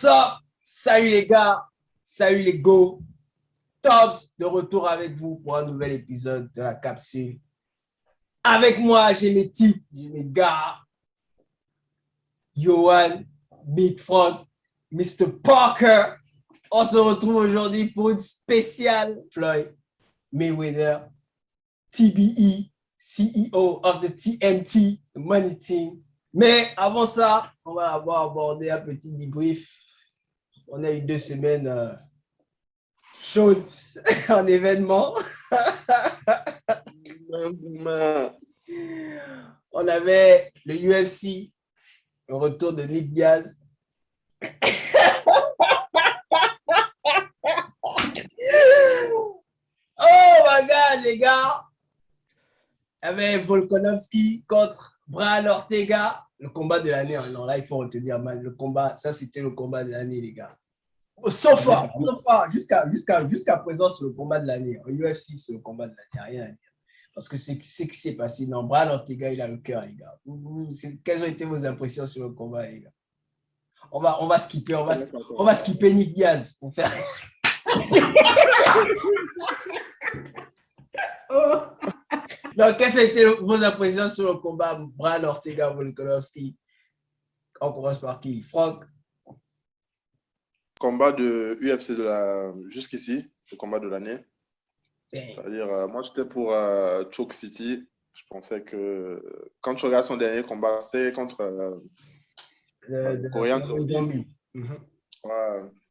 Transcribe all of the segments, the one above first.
up? Salut les gars, salut les go. Tops de retour avec vous pour un nouvel épisode de la capsule. Avec moi, j'ai mes types, j'ai mes gars. Johan, Big Frog, Mr. Parker. On se retrouve aujourd'hui pour une spéciale Floyd Mayweather, TBE, CEO of the TMT, the Money Team. Mais avant ça, on va avoir abordé un petit débrief. On a eu 2 semaines chaudes en événement. On avait le UFC, le retour de Nick Diaz. Oh my God, les gars! Il y avait Volkanovski contre Brian Ortega. Le combat de l'année. Non, là, il faut retenir mal. Le combat, ça, c'était le combat de l'année, les gars. Sauf jusqu'à présent, c'est le combat de l'année. Au UFC, c'est le combat de l'année. Rien à dire. Parce que c'est ce qui s'est passé. Non, Brian Ortega, il a le cœur, les gars. Quelles ont été vos impressions sur le combat, les gars? On va skipper Nick Diaz pour faire. Donc, quelles ont été vos impressions sur le combat Brian Ortega-Volkanovski? On commence par qui? Franck? Combat de UFC jusqu'ici, le combat de l'année. C'est-à-dire, moi, j'étais pour Choke City. Je pensais que quand tu regardes son dernier combat, c'était contre le Coréen Zombie.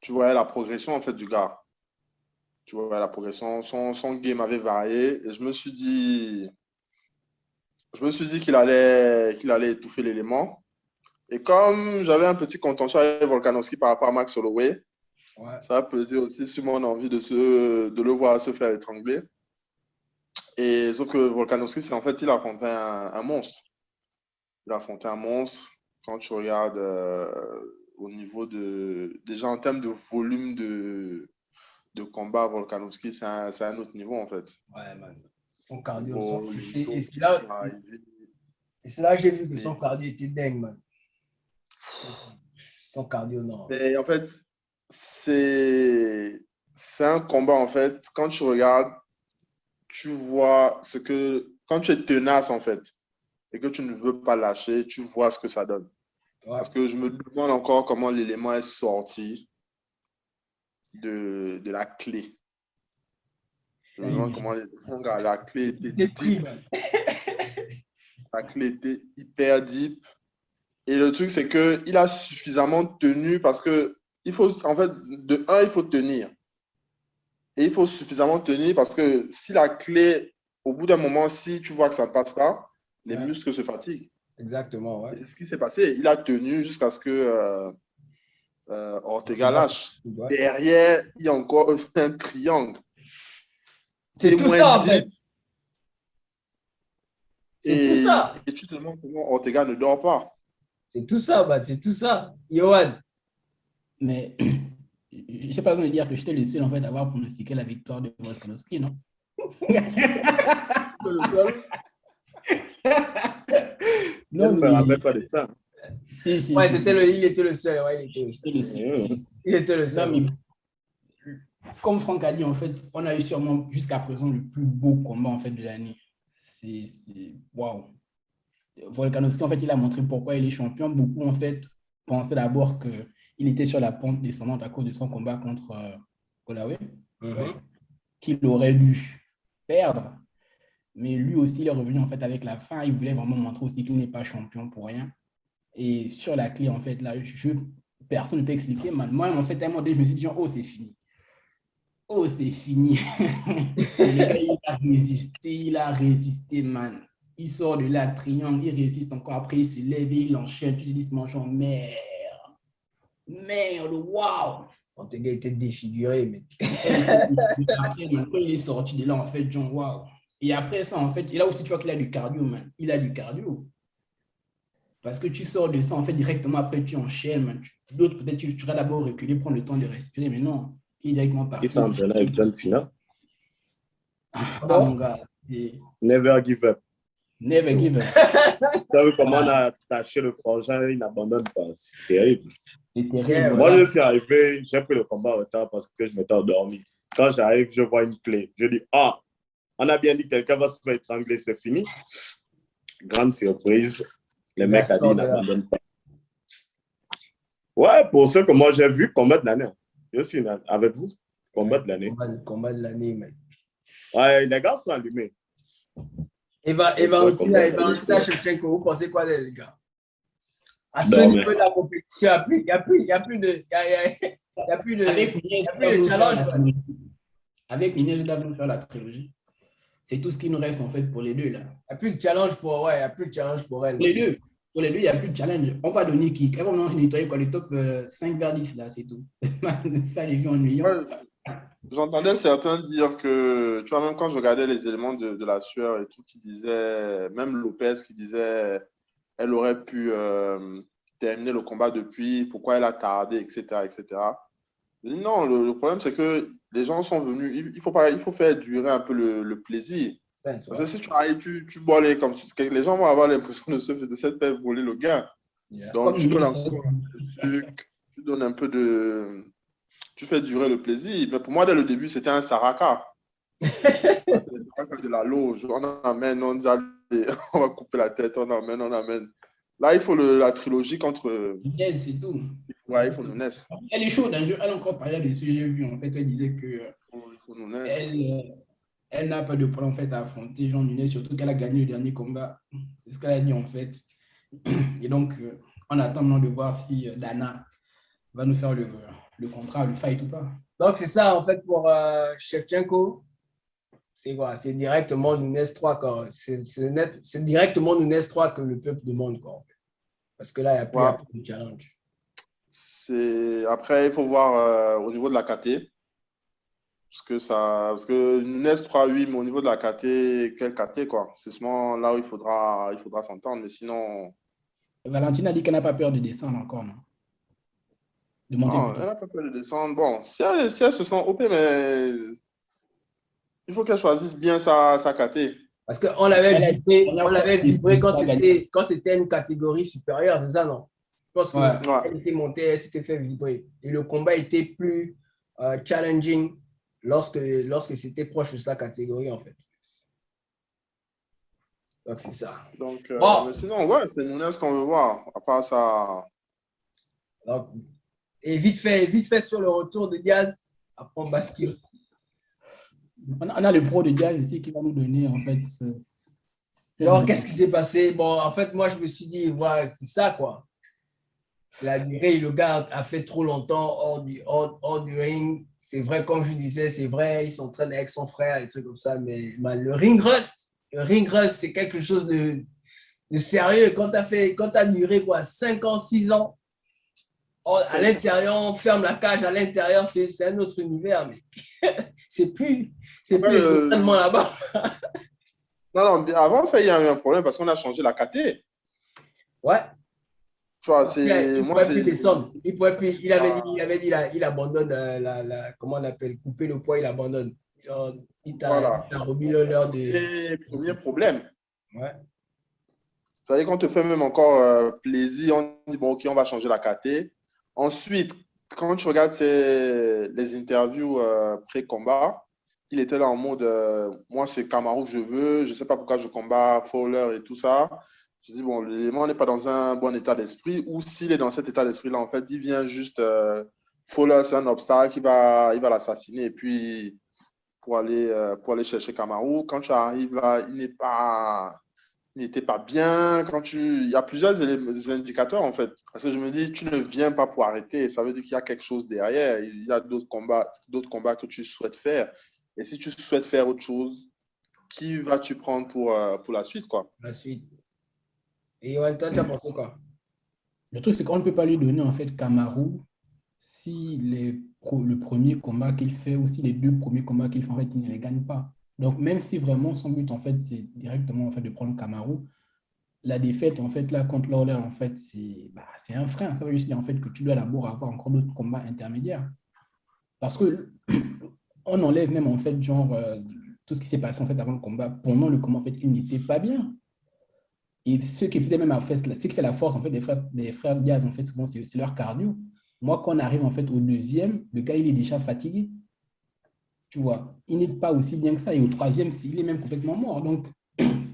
Tu voyais la progression, en fait, du gars. Tu vois la progression, son game avait varié et je me suis dit qu'il allait étouffer l'élément. Et comme j'avais un petit contentieux avec Volkanovski par rapport à Max Holloway, ça a pesé aussi sur mon envie de le voir se faire étrangler. Et sauf que Volkanovski, en fait, il a affronté un monstre. Il a affronté un monstre. Quand tu regardes au niveau déjà en termes de volume de combat, Volkanovski, c'est un autre niveau, en fait. Ouais, man. Son cardio. Et c'est là que j'ai vu que son cardio était dingue, man. Son cardio, non. Mais en fait, c'est un combat, en fait. Quand tu regardes, tu vois quand tu es tenace, en fait, et que tu ne veux pas lâcher, tu vois ce que ça donne. Ouais. Parce que je me demande encore comment l'élément est sorti de la clé. Je me demande comment la clé était deep. La clé était hyper deep. Et le truc, c'est qu'il a suffisamment tenu parce que il faut, en fait, il faut tenir. Et il faut suffisamment tenir parce que si la clé, au bout d'un moment, si tu vois que ça ne passe pas, les muscles se fatiguent. Exactement, ouais. Et c'est ce qui s'est passé. Il a tenu jusqu'à ce que Ortega lâche. Derrière, il y a encore un triangle. C'est tout ça, en fait. C'est tout ça. Et tu te demandes comment Ortega ne dort pas. C'est tout ça, bah, c'est tout ça. Johan. Mais je n'ai pas besoin de dire que j'étais le seul en fait à avoir pronostiqué la victoire de Volkanovski, non? Non, je ne me rappelle pas de ça. Si, il était le seul. Ouais, il était le seul. Non, mais comme Franck a dit, en fait, on a eu sûrement jusqu'à présent le plus beau combat en fait de l'année. C'est waouh. Volkanovski, en fait, il a montré pourquoi il est champion. Beaucoup, en fait, pensaient d'abord qu'il était sur la pente descendante à cause de son combat contre Holloway, qu'il aurait dû perdre. Mais lui aussi, il est revenu, en fait, avec la fin. Il voulait vraiment montrer aussi qu'il n'est pas champion pour rien. Et sur la clé, en fait, là, personne ne t'a expliqué. Moi, en fait, à un moment donné, je me suis dit, oh, c'est fini. Oh, c'est fini. Il a résisté, man. Il sort de là, triangle, il résiste encore. Après, il se lève et il enchaîne. Tu te dis, ce manchon, merde, waouh. Ortega était défiguré, mais. Après, quand il est sorti de là, en fait, John, waouh. Et après ça, en fait, et là aussi, tu vois qu'il a du cardio, man. Il a du cardio. Parce que tu sors de ça, en fait, directement après, tu enchaînes, man. D'autres, peut-être, tu vas d'abord reculer, prendre le temps de respirer, mais non. Il est directement parti. Il s'entraîne avec John Cena. Mon gars. Never give up. Never give up. Tu as vu comment on a attaché le frangin, il n'abandonne pas. C'est terrible. C'est terrible. Yeah, Moi, voilà. je suis arrivé, j'ai pris le combat au temps parce que je m'étais endormi. Quand j'arrive, je vois une clé. Je dis, ah, on a bien dit que quelqu'un va se faire étrangler, c'est fini. Grande surprise. Le mec a dit, il n'abandonne pas. Ouais, pour ceux que moi j'ai vu, combat de l'année. Je suis avec vous. Combat de l'année. Combat de l'année, mec. Ouais, les gars sont allumés. Et Valentina Shevchenko, vous pensez quoi d'elle, les gars? À ce niveau de la compétition, il n'y a plus de challenge. Avec Inès, je dois nous faire la trilogie. C'est tout ce qui nous reste en fait pour les deux là. Il n'y a plus de challenge pour elle. Pour les deux, il n'y a plus de challenge. On va donner qui? Quand on va nettoyer quoi, le top 5 vers 10 là, c'est tout. Ça, les vies ennuyants. Ouais, j'entendais certains dire que, tu vois, même quand je regardais les éléments de la sueur et tout, qui disaient, même Lopez qui disait, elle aurait pu terminer le combat depuis, pourquoi elle a tardé, etc., etc. Je dis non, le problème c'est que les gens sont venus, il faut faire durer un peu le plaisir. Parce que si tu arrives, tu bois comme les gens vont avoir l'impression de se faire voler le gain. Yeah. Donc tu donnes encore un peu de truc, tu donnes un peu de... Tu fais durer le plaisir. Mais pour moi, dès le début, c'était un saraka. C'est le saraka de la loge. On amène, on dit, allez, on va couper la tête, on amène. Là, il faut la trilogie contre... Nunez, c'est tout. Ouais, il faut Nunez. Elle est chaude, hein. Elle a encore parlé dessus, j'ai vu. En fait, elle disait que il faut Nunez. Elle n'a pas de problème en fait, à affronter Jean Nunez, surtout qu'elle a gagné le dernier combat. C'est ce qu'elle a dit en fait. Et donc, on attend maintenant de voir si Dana va nous faire le contrat, le fight ou pas. Donc, c'est ça en fait pour Shevchenko. C'est quoi? C'est directement Nunez 3. C'est directement Nunez 3 que le peuple demande. Quoi. Parce que là, il n'y a plus de challenge. Après, il faut voir au niveau de la KT. Parce que Nunez 3-8, mais au niveau de la KT, quelle KT, quoi? C'est seulement là où il faudra s'entendre, mais sinon... Valentine a dit qu'elle n'a pas peur de descendre encore, non? De monter non, elle n'a pas peur de descendre. Bon, si elle se sent OP, mais il faut qu'elle choisisse bien sa KT. Parce qu'on l'avait vibré quand c'était une catégorie supérieure, c'est ça, non? Je pense qu'elle était montée, elle s'était fait vibrer. Et le combat était plus challenging lorsque c'était proche de sa catégorie, en fait. Donc, c'est ça. Donc, mais sinon, ouais, c'est Nunez qu'on veut voir. À part ça... Donc, et vite fait sur le retour de Diaz, après on bascule. On a le pro de Diaz ici qui va nous donner, en fait... Alors, qu'est-ce qui s'est passé? Bon, en fait, moi, je me suis dit, voilà, c'est ça, quoi. C'est la durée. Le gars a fait trop longtemps hors du ring. C'est vrai, comme je disais, c'est vrai, il s'entraîne avec son frère, des trucs comme ça, mais le ring rust, c'est quelque chose de sérieux. Quand tu as duré, quoi, 5 ans, 6 ans, à l'intérieur, on ferme la cage, à l'intérieur, c'est un autre univers, mais c'est plus l'entraînement là-bas. Non, avant ça, il y a eu un problème parce qu'on a changé la KT. Ouais. Tu vois, il ne pouvait plus descendre. Il avait dit, il abandonne comment on appelle, couper le poids, il abandonne. Genre, il t'a remis l'heure de... Premier problème. Ouais. Ça veut dire qu'on te fait même encore plaisir, on dit, bon, ok, on va changer la KT. Ensuite, quand tu regardes les interviews pré-combat, il était là en mode, moi, c'est Kamaru que je veux, je ne sais pas pourquoi je combats Fowler et tout ça. Je dis, bon, l'élément n'est pas dans un bon état d'esprit, ou s'il est dans cet état d'esprit-là, en fait, il vient juste, Fowler, c'est un obstacle, il va l'assassiner, et puis pour aller chercher Kamaru, quand tu arrives là, il n'était pas bien. Il y a plusieurs indicateurs, en fait. Parce que je me dis, tu ne viens pas pour arrêter, ça veut dire qu'il y a quelque chose derrière, il y a d'autres combats que tu souhaites faire. Et si tu souhaites faire autre chose, qui vas-tu prendre pour la suite, quoi? La suite. Et Wanta, tu as pensé quoi? Le truc, c'est qu'on ne peut pas lui donner, en fait, Kamaru si le premier combat qu'il fait ou si les 2 premiers combats qu'il fait, en fait, il ne les gagne pas. Donc, même si vraiment son but, en fait, c'est directement, en fait, de prendre Kamaru, la défaite, en fait, là, contre Lawler, en fait, c'est un frein. Ça veut juste dire, en fait, que tu dois d'abord avoir encore d'autres combats intermédiaires. Parce que on enlève même, en fait, genre, tout ce qui s'est passé, en fait, avant le combat. Pendant le combat, en fait, il n'était pas bien. Et ceux qui faisaient même ceux qui fait la force en fait, des frères Diaz, en fait, souvent, c'est leur cardio. Moi, quand on arrive en fait, au deuxième, le gars, il est déjà fatigué. Tu vois, il n'est pas aussi bien que ça. Et au troisième, il est même complètement mort. Donc,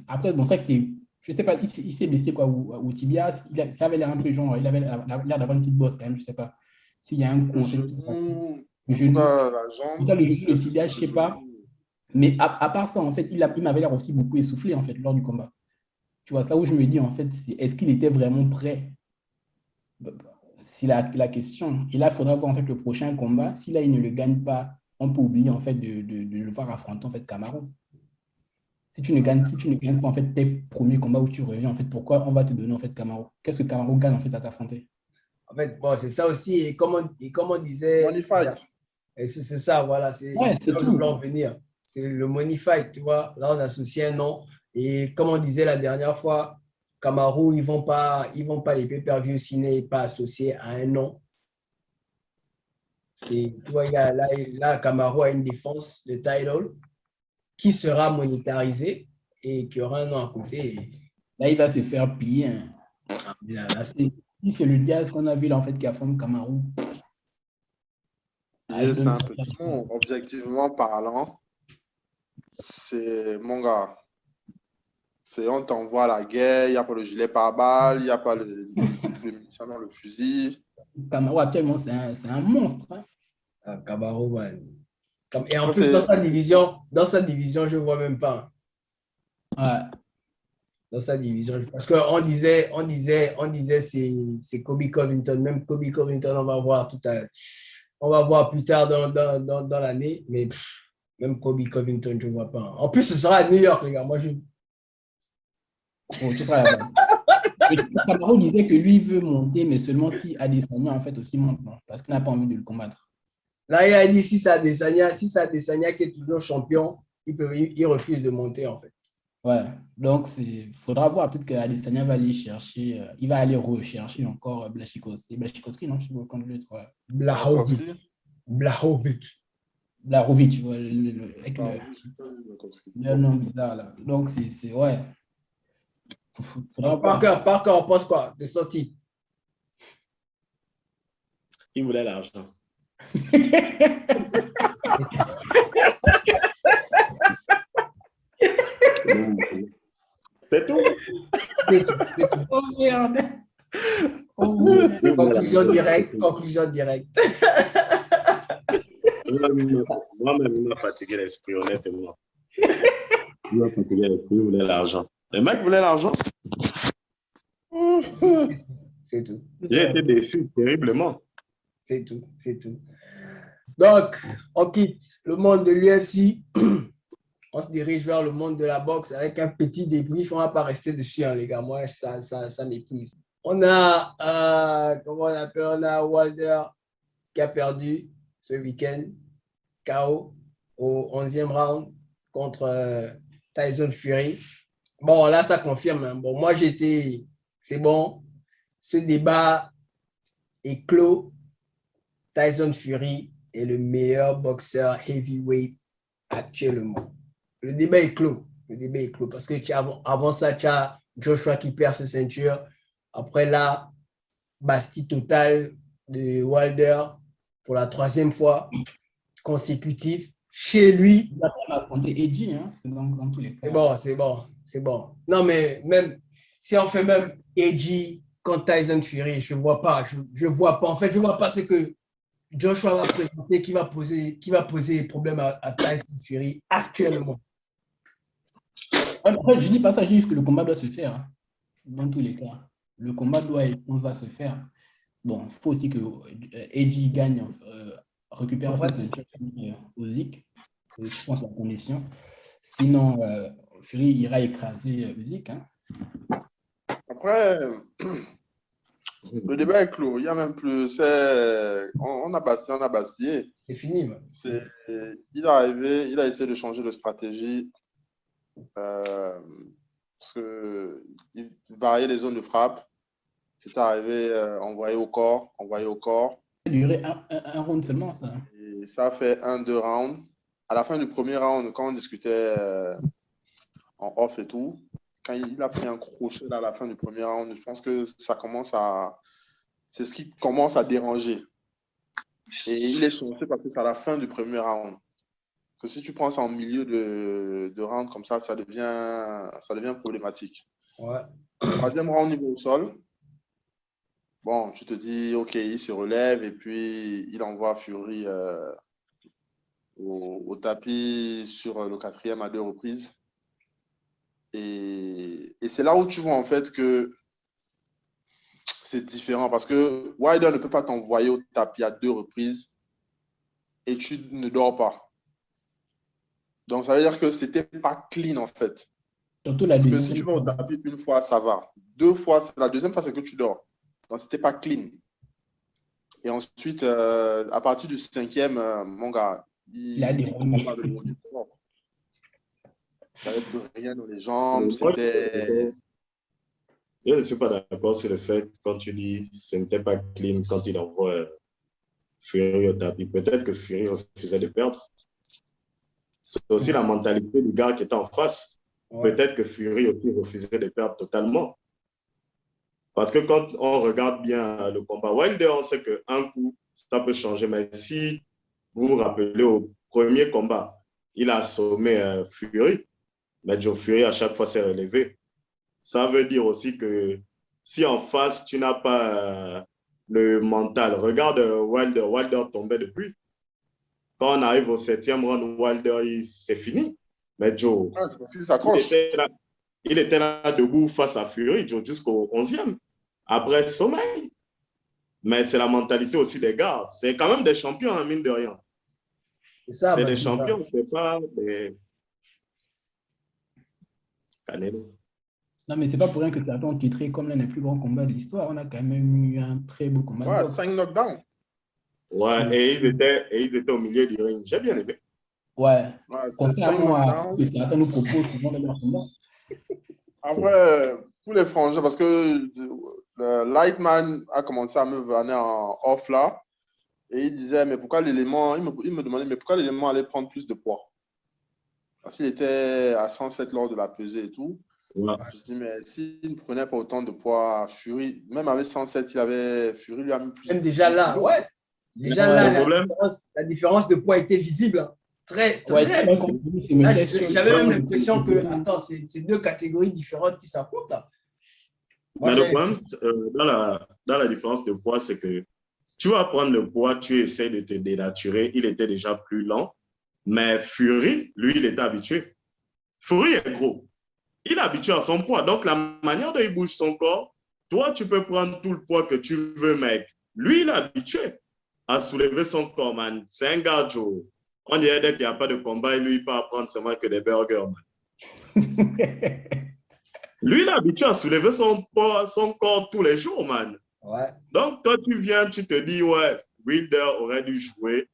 après, bon, c'est vrai que c'est. Je ne sais pas, il s'est blessé quoi, au tibia. Ça avait l'air un peu genre, il avait l'air d'avoir une petite bosse quand même, je ne sais pas. S'il y a un coup, Le en fait, genou, le en tout genou, cas, la en tout cas, jambe, le genou, le tibia, je le ne sais pas. genou. Mais à part ça, en fait, il m'avait l'air aussi beaucoup essoufflé, en fait, lors du combat. Tu vois, c'est là où je me dis, en fait, est-ce qu'il était vraiment prêt? C'est la question. Et là, il faudra voir, en fait, le prochain combat. Si là, il ne le gagne pas, on peut oublier, en fait, de le voir affronter, en fait, Kamaru. Si tu ne gagnes pas, en fait, tes premiers combats où tu reviens, en fait, pourquoi on va te donner, en fait, Kamaru? Qu'est-ce que Kamaru gagne, en fait, à t'affronter? En fait, bon, c'est ça aussi. Et comme on disait, Money fight. et c'est ça, voilà, c'est Ouais, c'est là où je voulais tout. en venir. C'est le money fight, tu vois. Là, on associe un nom. Et comme on disait la dernière fois, Kamaru, ils vont pas les pay-per-view s'ils n'est pas associé à un nom. Tu vois, là, Kamaru a une défense de title qui sera monétarisée et qui aura un nom à côté. Là, il va se faire piller, hein. Là, Si c'est le Diaz qu'on a vu, là, en fait, qui affronte Kamaru, je C'est donne un petit mot. Objectivement parlant, c'est mon gars. On t'envoie à la guerre, il n'y a pas le gilet pare-balles, il n'y a pas le munitions dans le fusil. Kamaru, actuellement, c'est un monstre, hein. Kamaru, man. Et en Après, plus, dans sa division, je ne vois même pas. Ouais. Dans sa division. Parce on disait c'est Kobe Covington. Même Kobe Covington, on va voir plus tard dans l'année. Mais même Kobe Covington, je ne vois pas. En plus, ce sera à New York, les gars. Moi, Bon, tu seras là-bas. Kamaru disait que lui veut monter, mais seulement si Adesanya, en fait, aussi monte, non, parce qu'il n'a pas envie de le combattre. Là, il a dit si c'est Adesanya qui est toujours champion, il refuse de monter, en fait. Ouais, donc il faudra voir. Peut-être qu'Adesanya va aller chercher, il va aller rechercher encore Blachikowski. Blachikowski, non, je sais pas comment le dire. Blachowicz. Blachowicz. Blachowicz, tu vois, avec Blachowicz. le nom bizarre là. Donc, ouais. Faudra voir. Parker, on pense quoi de son titre? Il voulait l'argent. C'est tout. Oh merde. Conclusion directe. Moi-même, il m'a fatigué l'esprit, honnêtement. Il m'a fatigué l'esprit, il voulait l'argent. Le mec voulait l'argent. C'est tout. J'ai été déçu terriblement. C'est tout. Donc, on quitte le monde de l'UFC. On se dirige vers le monde de la boxe avec un petit débrief. On ne va pas rester dessus, hein, les gars. Moi, ça m'épuise. On a, comment on appelle, on a Wilder qui a perdu ce week-end, KO au 11e round contre Tyson Fury. Bon, là, ça confirme, hein. Bon, moi, c'est bon. Ce débat est clos. Tyson Fury est le meilleur boxeur heavyweight actuellement. Le débat est clos. Parce que avant ça, tu as Joshua qui perd sa ceinture. Après là, Bastille totale de Wilder pour la 3e fois consécutive chez lui. Il va affronter Edgy, hein, c'est dans tous les cas. C'est bon. Non, mais même si on fait même Edgy contre Tyson Fury, je ne vois pas. Je vois pas. En fait, je ne vois pas ce que Joshua va présenter qui va poser problème à Tyson Fury actuellement. Après, je dis pas ça, je dis que le combat doit se faire, hein, dans tous les cas. Le combat va se faire. Bon, il faut aussi que Edgy gagne, récupère sa ceinture au Zik. C'est, je pense, la condition. Sinon, Fury ira écraser Zik, hein. Après, le débat est clos. Il y a même plus. On a bastillé. C'est fini. Il a essayé de changer de stratégie. Parce que il variait les zones de frappe. C'était arrivé, envoyé au corps. Ça a duré un round seulement, ça. Et ça a fait 1-2 rounds. À la fin du premier round, quand on discutait en off et tout, quand il a pris un crochet à la fin du premier round, je pense que c'est ce qui commence à déranger. Et il est chanceux parce que c'est à la fin du premier round. Parce que si tu prends ça en milieu de round comme ça devient problématique. Ouais. Troisième round niveau au sol. Bon, tu te dis, OK, il se relève et puis il envoie Fury au tapis sur le quatrième à 2 reprises. Et c'est là où tu vois en fait que c'est différent parce que Wilder ne peut pas t'envoyer au tapis à 2 reprises et tu ne dors pas. Donc, ça veut dire que c'était pas clean en fait. Surtout la Parce que deuxième. si tu vas au tapis une fois, ça va. 2 fois, la deuxième fois, c'est que tu dors. Donc, c'était pas clean. Et ensuite, à partir du 5e, mon gars, Il a des commence à devenir fort. Il n'y avait plus rien dans les jambes. Moi, C'était. je ne suis pas d'accord sur le fait, quand tu dis ce n'était pas clean quand il envoie Fury au tapis. Peut-être que Fury refusait de perdre. C'est aussi la mentalité du gars qui était en face. Ouais. Peut-être que Fury aussi refusait de perdre totalement. Parce que quand on regarde bien le combat Wilder, on sait qu'un coup, ça peut changer. Mais si vous vous rappelez au premier combat, il a assommé Fury, mais Joe Fury à chaque fois s'est relevé. Ça veut dire aussi que si en face, tu n'as pas le mental, regarde Wilder tombait depuis. Quand on arrive au 7e round, Wilder, c'est fini. Mais Joe, C'est parce qu'il s'accroche. il était là debout face à Fury, Joe, jusqu'au 11e. Après sommeil. Mais c'est la mentalité aussi des gars. C'est quand même des champions, hein, mine de rien. C'est des champions, c'est pas des Canelo. Non, mais c'est pas pour rien que certains ont titré comme l'un des plus grands combats de l'histoire. On a quand même eu un très beau combat. Ouais, 5 knockdowns. Ouais, et ils étaient au milieu du ring. J'ai bien aimé. Ouais. Contrairement à ce que certains nous proposent souvent dans leur combat. Après, pour les frangins, parce que le Lightman a commencé à me vanner en off là, et il disait, mais pourquoi l'élément, il me demandait, mais pourquoi l'élément allait prendre plus de poids? Parce qu'il était à 107 lors de la pesée et tout. Ouais. Je me suis dit, mais s'il ne prenait pas autant de poids, Fury, même avec 107, Fury lui a mis plus. Même déjà là, kilos. Ouais. Déjà là, la différence de poids était visible. Hein. Très, très visible. J'avais même l'impression que, attends, c'est deux catégories différentes qui s'affrontent. Mais le problème, dans la différence de poids, c'est que tu vas prendre le poids, tu essaies de te dénaturer. Il était déjà plus lent. Mais Fury, lui, il était habitué. Fury est gros. Il est habitué à son poids. Donc, la manière dont il bouge son corps, toi, tu peux prendre tout le poids que tu veux, mec. Lui, il est habitué à soulever son corps, man. C'est un gars, Joe. On dirait qu'il n'y a pas de combat et lui, il peut prendre seulement que des burgers, man. Lui, il est habitué à soulever son corps tous les jours, man. Ouais. Donc, toi, tu viens, tu te dis, ouais, Wilder aurait dû jouer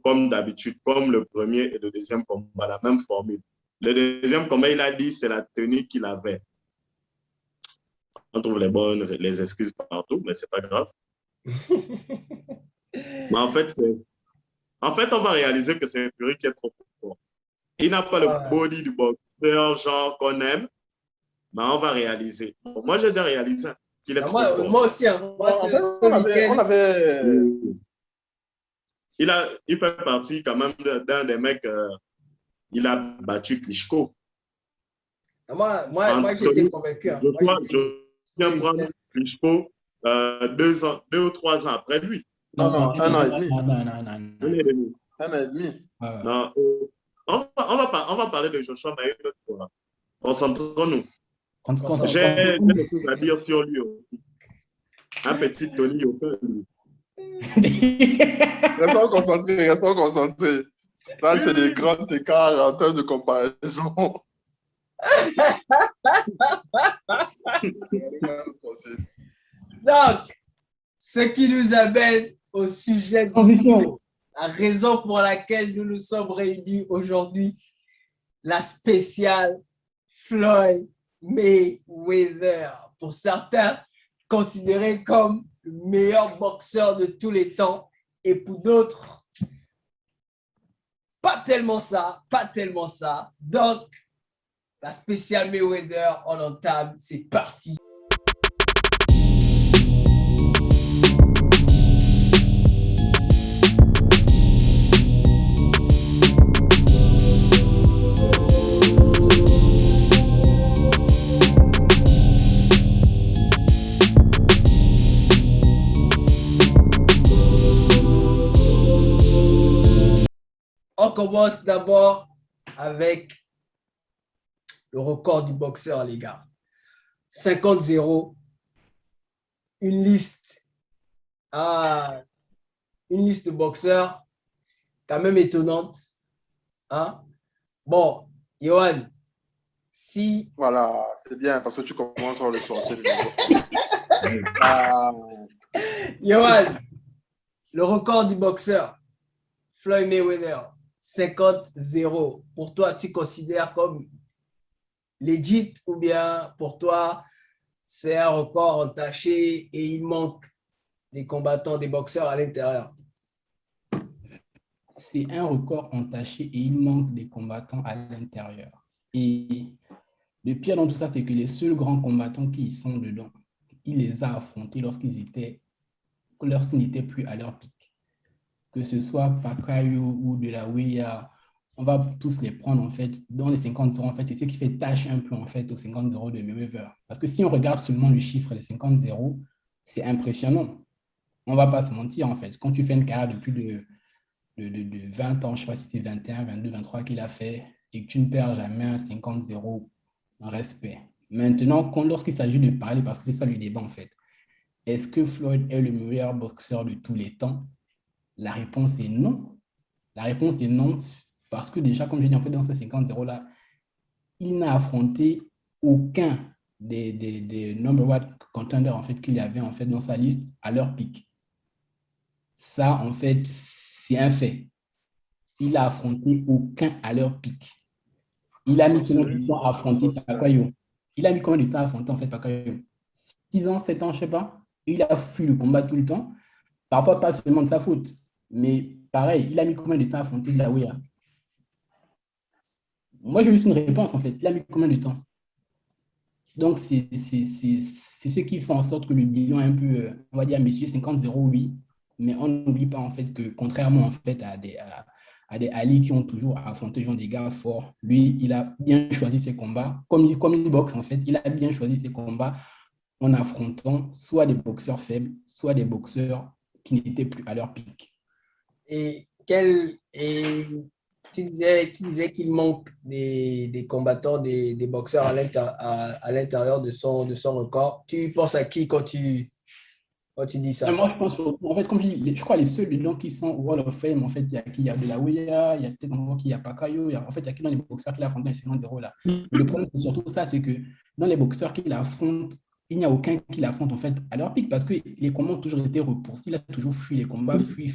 comme d'habitude, comme le premier et le deuxième combat, la même formule. Le deuxième combat, il a dit, c'est la tenue qu'il avait. On trouve les excuses partout, mais c'est pas grave. Mais en fait, on va réaliser que c'est Fury qui est trop fort. Il n'a pas le body du boxeur, genre qu'on aime, mais on va réaliser. Bon, moi, j'ai déjà réalisé qu'il est trop fort. Moi aussi, on avait... Il fait partie quand même d'un des mecs, il a battu Klitschko. Moi j'étais convaincu. Je viens prendre Klitschko 2 ou 3 ans après lui. Non, 1 an et demi. Non. 1 an et demi. Non, on va parler de Joshua, mais une autre fois. Concentrons-nous. J'ai des choses à dire sur lui aussi. Un petit Tony Yoka, lui. Restons concentrés. Là, c'est des grands écarts en termes de comparaison. Donc, ce qui nous amène au sujet de la raison pour laquelle nous nous sommes réunis aujourd'hui, la spéciale Floyd Mayweather. Pour certains, considéré comme le meilleur boxeur de tous les temps, et pour d'autres, pas tellement ça. Donc, La spéciale Mayweather, on entame, c'est parti. On commence d'abord avec le record du boxeur, les gars. 50-0. Une liste. Une liste de boxeurs quand même étonnante. Hein? Bon, Johan, si... Voilà, c'est bien parce que tu commences par le sourcer. Johan, le record du boxeur, Floyd Mayweather, 50-0. Pour toi, tu considères comme legit ou bien pour toi, c'est un record entaché et il manque des combattants, des boxeurs à l'intérieur? C'est un record entaché et il manque des combattants à l'intérieur. Et le pire dans tout ça, c'est que les seuls grands combattants qui y sont dedans, il les a affrontés lorsqu'ils n'étaient plus à leur pic. Que ce soit Pacquiao ou De La Hoya, on va tous les prendre en fait dans les 50-0 en fait. C'est ce qui fait tâche un peu en fait aux 50-0 de Mayweather. Parce que si on regarde seulement le chiffre des 50-0, c'est impressionnant. On ne va pas se mentir en fait. Quand tu fais une carrière de plus de 20 ans, je ne sais pas si c'est 21, 22, 23 qu'il a fait, et que tu ne perds jamais un 50-0 en respect. Maintenant, lorsqu'il s'agit de parler, parce que c'est ça le débat en fait, est-ce que Floyd est le meilleur boxeur de tous les temps? La réponse est non. La réponse est non, parce que déjà, comme je dis en fait, dans ces 50-0 là, il n'a affronté aucun des number one contenders en fait, qu'il y avait en fait dans sa liste à leur pic. Ça, en fait, c'est un fait. Il a affronté aucun à leur pic. Il a mis combien de temps à affronter Pacquiao? Il a mis combien de temps à affronter en fait Pacquiao? 6 ans, 7 ans, je ne sais pas. Il a fui le combat tout le temps. Parfois, pas seulement de sa faute. Mais pareil, il a mis combien de temps à affronter De La Hoya? Moi, j'ai juste une réponse en fait. Il a mis combien de temps? Donc, c'est ce qui fait en sorte que le bilan est un peu, on va dire, messieurs, 50-0, oui. Mais on n'oublie pas en fait que contrairement en fait à des Ali qui ont toujours affronté des gars forts, lui, il a bien choisi ses combats. Comme il boxe en fait, il a bien choisi ses combats en affrontant soit des boxeurs faibles, soit des boxeurs qui n'étaient plus à leur pic. Et tu disais qu'il manque des combattants, des boxeurs à l'intérieur de son record. Tu penses à qui quand tu dis ça? Moi, je pense, en fait, comme je dis, je crois les seuls dedans qui sont au Wall of Fame, en fait, il y a qui? Il y a De La Hoya, il y a peut-être encore qui? Il y a Pacquiao, en fait, il y a qui dans les boxeurs qu'il affronte dans les 50-0 là. Mais le problème, c'est surtout ça, c'est que dans les boxeurs qu'il affronte, il n'y a aucun qui l'affronte en fait à leur pic parce que les combats ont toujours été repoussés. Il a toujours fui les combats, fui.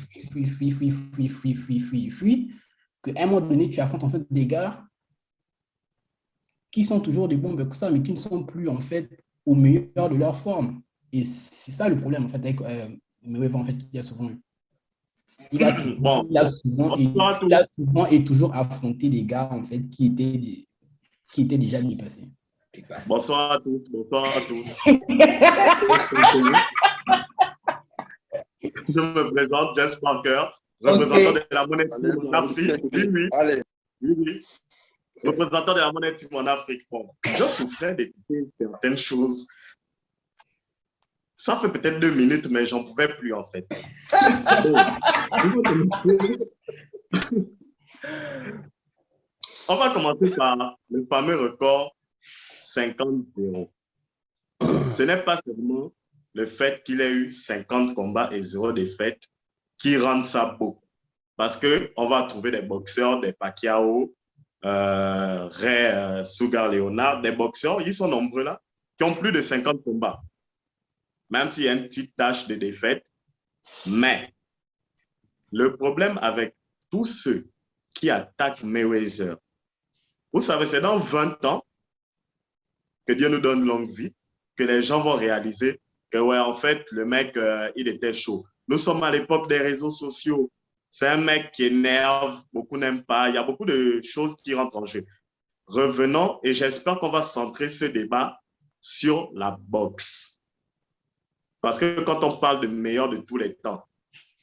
Qu'à un moment donné, tu affrontes en fait des gars qui sont toujours des bons boxeurs, mais qui ne sont plus en fait au meilleur de leur forme. Et c'est ça le problème en fait avec Mayweather en fait qu'il y a souvent eu. Il a souvent et toujours affronté des gars en fait qui étaient déjà dépassés. Bonsoir à tous, bonsoir à tous. Je me présente, Jess Parker, représentant de la monnaie en Afrique. Oui. Représentant de la monnaie en Afrique. Bon, je souffrais d'écouter certaines choses. Ça fait peut-être 2 minutes, mais j'en pouvais plus en fait. On va commencer par le fameux record 50-0. Ce n'est pas seulement le fait qu'il ait eu 50 combats et 0 défaite qui rend ça beau. Parce qu'on va trouver des boxeurs, des Pacquiao, Ray Sugar Leonard, des boxeurs, ils sont nombreux là, qui ont plus de 50 combats. Même s'il y a une petite tâche de défaite. Mais le problème avec tous ceux qui attaquent Mayweather, vous savez, c'est dans 20 ans, que Dieu nous donne longue vie, que les gens vont réaliser que, ouais, en fait, le mec, il était chaud. Nous sommes à l'époque des réseaux sociaux. C'est un mec qui énerve, beaucoup n'aiment pas. Il y a beaucoup de choses qui rentrent en jeu. revenons et j'espère qu'on va centrer ce débat sur la boxe. Parce que quand on parle de meilleur de tous les temps,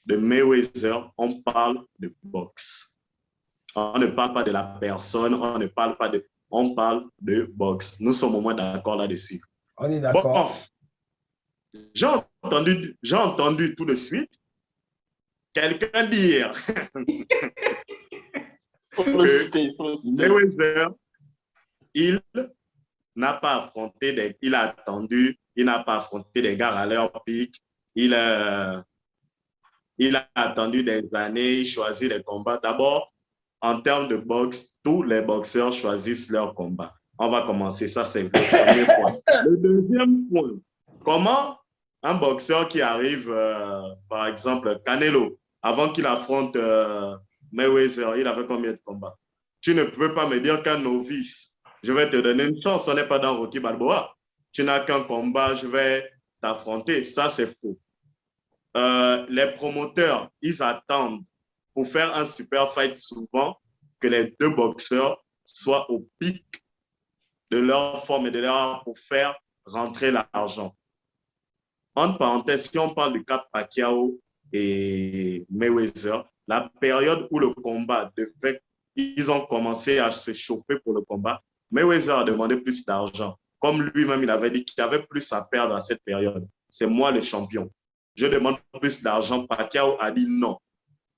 de Mayweather, on parle de boxe. On ne parle pas de la personne, on parle de boxe. Nous sommes au moins d'accord là-dessus. On est d'accord. Bon, j'ai entendu tout de suite quelqu'un dire que Mayweather, il n'a pas affronté il a attendu, il n'a pas affronté des gars à leur pic, il a attendu des années, il choisit les combats. D'abord, en termes de boxe, tous les boxeurs choisissent leur combat. On va commencer, ça c'est le premier point. Le deuxième point, comment un boxeur qui arrive, par exemple, Canelo, avant qu'il affronte Mayweather, il avait combien de combats? Tu ne peux pas me dire qu'un novice, je vais te donner une chance, on n'est pas dans Rocky Balboa. Tu n'as qu'un combat, je vais t'affronter. Ça, c'est faux. Les promoteurs, ils attendent pour faire un super fight souvent que les deux boxeurs soient au pic de leur forme et de leur art pour faire rentrer l'argent. Entre parenthèses, si on parle du cas Pacquiao et Mayweather, la période où le combat devait, ils ont commencé à se chauffer pour le combat, Mayweather a demandé plus d'argent. Comme lui-même, il avait dit qu'il avait plus à perdre à cette période. C'est moi le champion. Je demande plus d'argent. Pacquiao a dit non.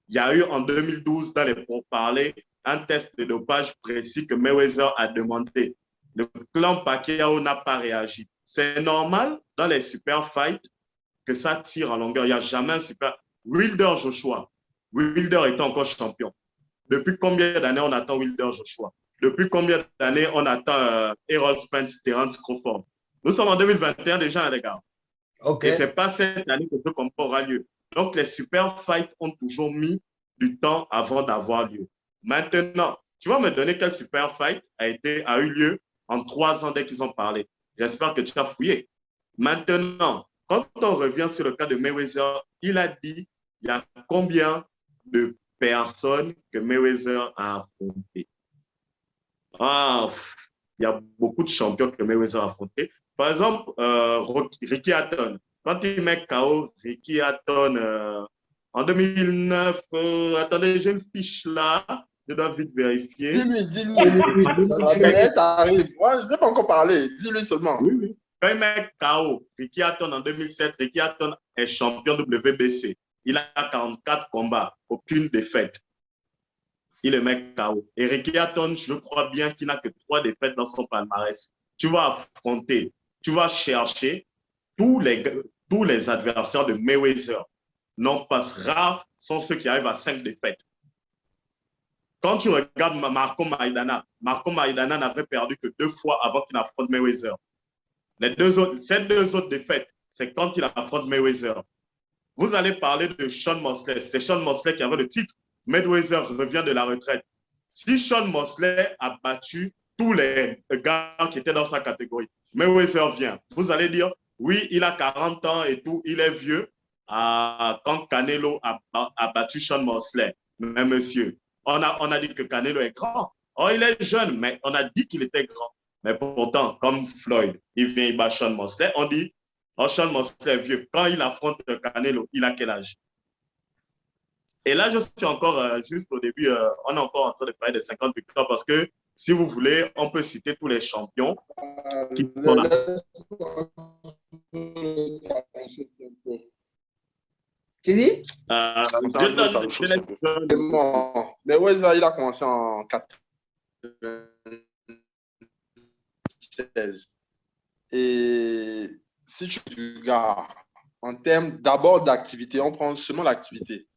Il y a eu en 2012, dans les pourparlers, un test de dopage précis que Mayweather a demandé. Le clan Pacquiao n'a pas réagi. C'est normal dans les super fights que ça tire en longueur. Il n'y a jamais un super... Wilder Joshua. Wilder était encore champion. Depuis combien d'années on attend Wilder Joshua? Depuis combien d'années on attend Errol Spence, Terence Crawford? Nous sommes en 2021 déjà, les gars. Okay. Et ce n'est pas cette année que ce combat aura lieu. Donc, les super fights ont toujours mis du temps avant d'avoir lieu. Maintenant, tu vas me donner quel super fight a eu lieu en 3 ans dès qu'ils ont parlé. J'espère que tu as fouillé. Maintenant, quand on revient sur le cas de Mayweather, il a dit il y a combien de personnes que Mayweather a affrontées. Il y a beaucoup de champions que Mayweather a affrontés. Par exemple, Ricky Hatton. Quand il met KO Ricky Hatton en 2009, attendez, j'ai une fiche là, je dois vite vérifier. Dis-lui. La dernière t'arrive. Moi, je n'ai pas encore parlé. Dis-lui seulement. Oui. Quand il met KO Ricky Hatton en 2007, Ricky Hatton est champion WBC. Il a 44 combats, aucune défaite. Il le met KO. Et Ricky Hatton, je crois bien qu'il n'a que 3 défaites dans son palmarès. Tu vas affronter, tu vas chercher tous les adversaires de Mayweather. Non pas rares sont ceux qui arrivent à 5 défaites. Quand tu regardes Marco Maidana n'avait perdu que 2 fois avant qu'il affronte Mayweather. Ces 2 autres défaites, c'est quand il affronte Mayweather. Vous allez parler de Sean Mosley. C'est Sean Mosley qui avait le titre. Mayweather revient de la retraite. Si Sean Mosley a battu tous les gars qui étaient dans sa catégorie, Mayweather vient. Vous allez dire, oui, il a 40 ans et tout, il est vieux. Quand Canelo a battu Sean Mosley, mais monsieur, on a dit que Canelo est grand. Oh, il est jeune, mais on a dit qu'il était grand. Mais pourtant, comme Floyd, il vient, il bat Sean Mosley, on dit, oh, Sean Mosley est vieux. Quand il affronte Canelo, il a quel âge? Et là, je suis encore, juste au début, on est encore en train de parler de 50 victoires parce que, si vous voulez, on peut citer tous les champions qui sont là. Tu dis? Mais ouais, il a commencé en 96. Et si tu regardes, en termes d'abord d'activité, on prend seulement l'activité.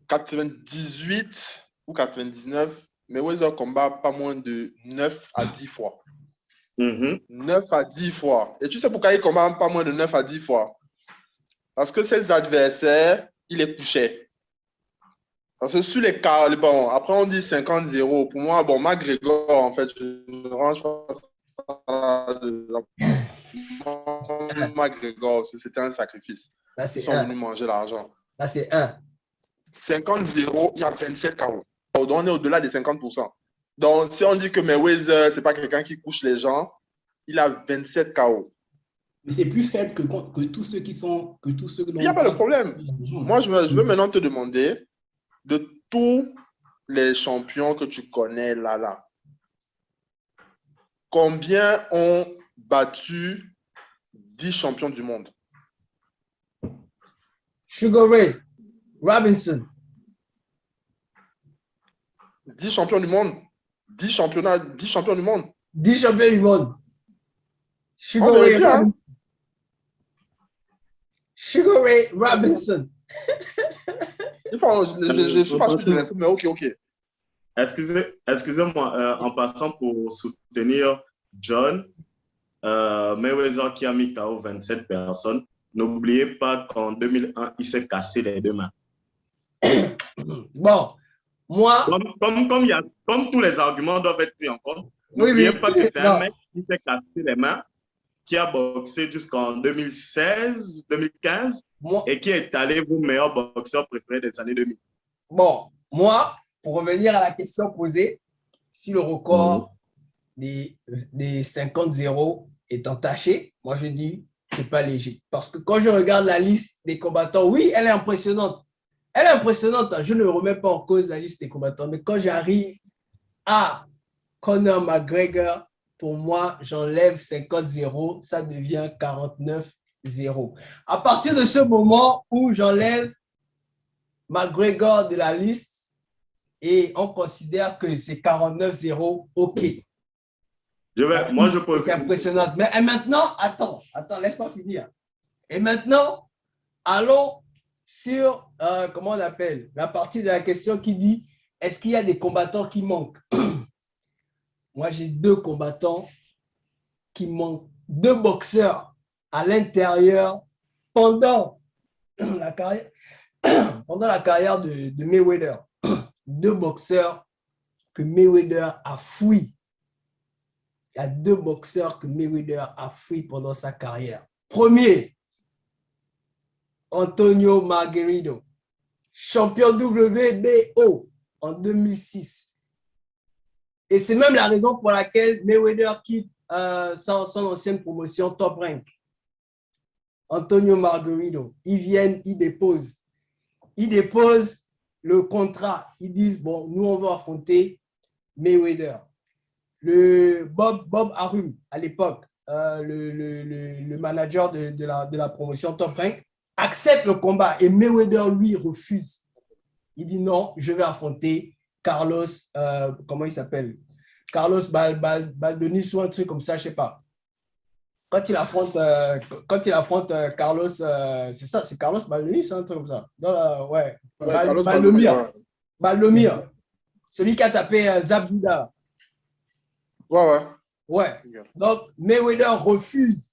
98 ou 99, Mayweather combat pas moins de 9 à 10 fois. 9 à 10 fois. Et tu sais pourquoi il combat pas moins de 9 à 10 fois? Parce que ses adversaires, il les couchait. Parce que sur les cas, bon, après on dit 50-0. Pour moi, bon, McGregor, en fait, je ne range pas ça. McGregor, c'était un sacrifice. Là, c'est Ils sont venus manger l'argent. Là, c'est 1. 50-0, il y a 27 KO. Donc, on est au-delà des 50%. Donc, si on dit que Mayweather, ce n'est pas quelqu'un qui couche les gens, il a 27 KO. Mais c'est plus faible que tous ceux qui sont. Que tous ceux Il n'y a pas de problème. Moi, je veux maintenant te demander de tous les champions que tu connais là. Combien ont battu 10 champions du monde? Sugar Ray Robinson. 10 champions du monde. 10 champions du monde. 10 champions du monde. Sugar On Ray vérifie, hein? Sugar Ray Robinson. Je suis pas sûr de l'info, mais ok. Excusez-moi, en passant pour soutenir John, Mayweather qui a mis KO 27 personnes, n'oubliez pas qu'en 2001, il s'est cassé les deux mains. Bon, moi... Comme tous les arguments doivent être pris en compte, n'oubliez pas que c'est un mec qui s'est cassé les mains, qui a boxé jusqu'en 2016, 2015, et qui est allé vous meilleur boxeur préféré des années 2000. Bon, moi, pour revenir à la question posée, si le record des 50-0 est entaché, moi je dis que ce n'est pas léger. Parce que quand je regarde la liste des combattants, oui, elle est impressionnante. Elle est impressionnante. Je ne remets pas en cause la liste des combattants. Mais quand j'arrive à Conor McGregor, pour moi, j'enlève 50-0, ça devient 49-0. À partir de ce moment où j'enlève McGregor de la liste et on considère que c'est 49-0, ok. Moi, je pose. C'est impressionnant. Mais et maintenant, attends, laisse-moi finir. Et maintenant, allons sur, comment on appelle, la partie de la question qui dit, est-ce qu'il y a des combattants qui manquent? Moi, j'ai 2 combattants qui manquent, 2 boxeurs à l'intérieur pendant la carrière de Mayweather. 2 boxeurs que Mayweather a fouillé. Il y a 2 boxeurs que Mayweather a fouillé pendant sa carrière. Premier, Antonio Margarito, champion WBO en 2006. Et c'est même la raison pour laquelle Mayweather quitte son ancienne promotion Top Rank. Antonio Margarito, ils déposent le contrat. Ils disent, bon, nous, on va affronter Mayweather. Le Bob Arum, à l'époque, le manager de la promotion Top Rank, accepte le combat et Mayweather, lui, refuse. Il dit non, je vais affronter Carlos, comment il s'appelle? Carlos Baldonis ou un truc comme ça, je ne sais pas. Quand il affronte Carlos, c'est ça, c'est Carlos Baldonis, un truc comme ça. Ouais, Baldomir. Celui qui a tapé Zab Judah. Ouais. Donc, Mayweather refuse,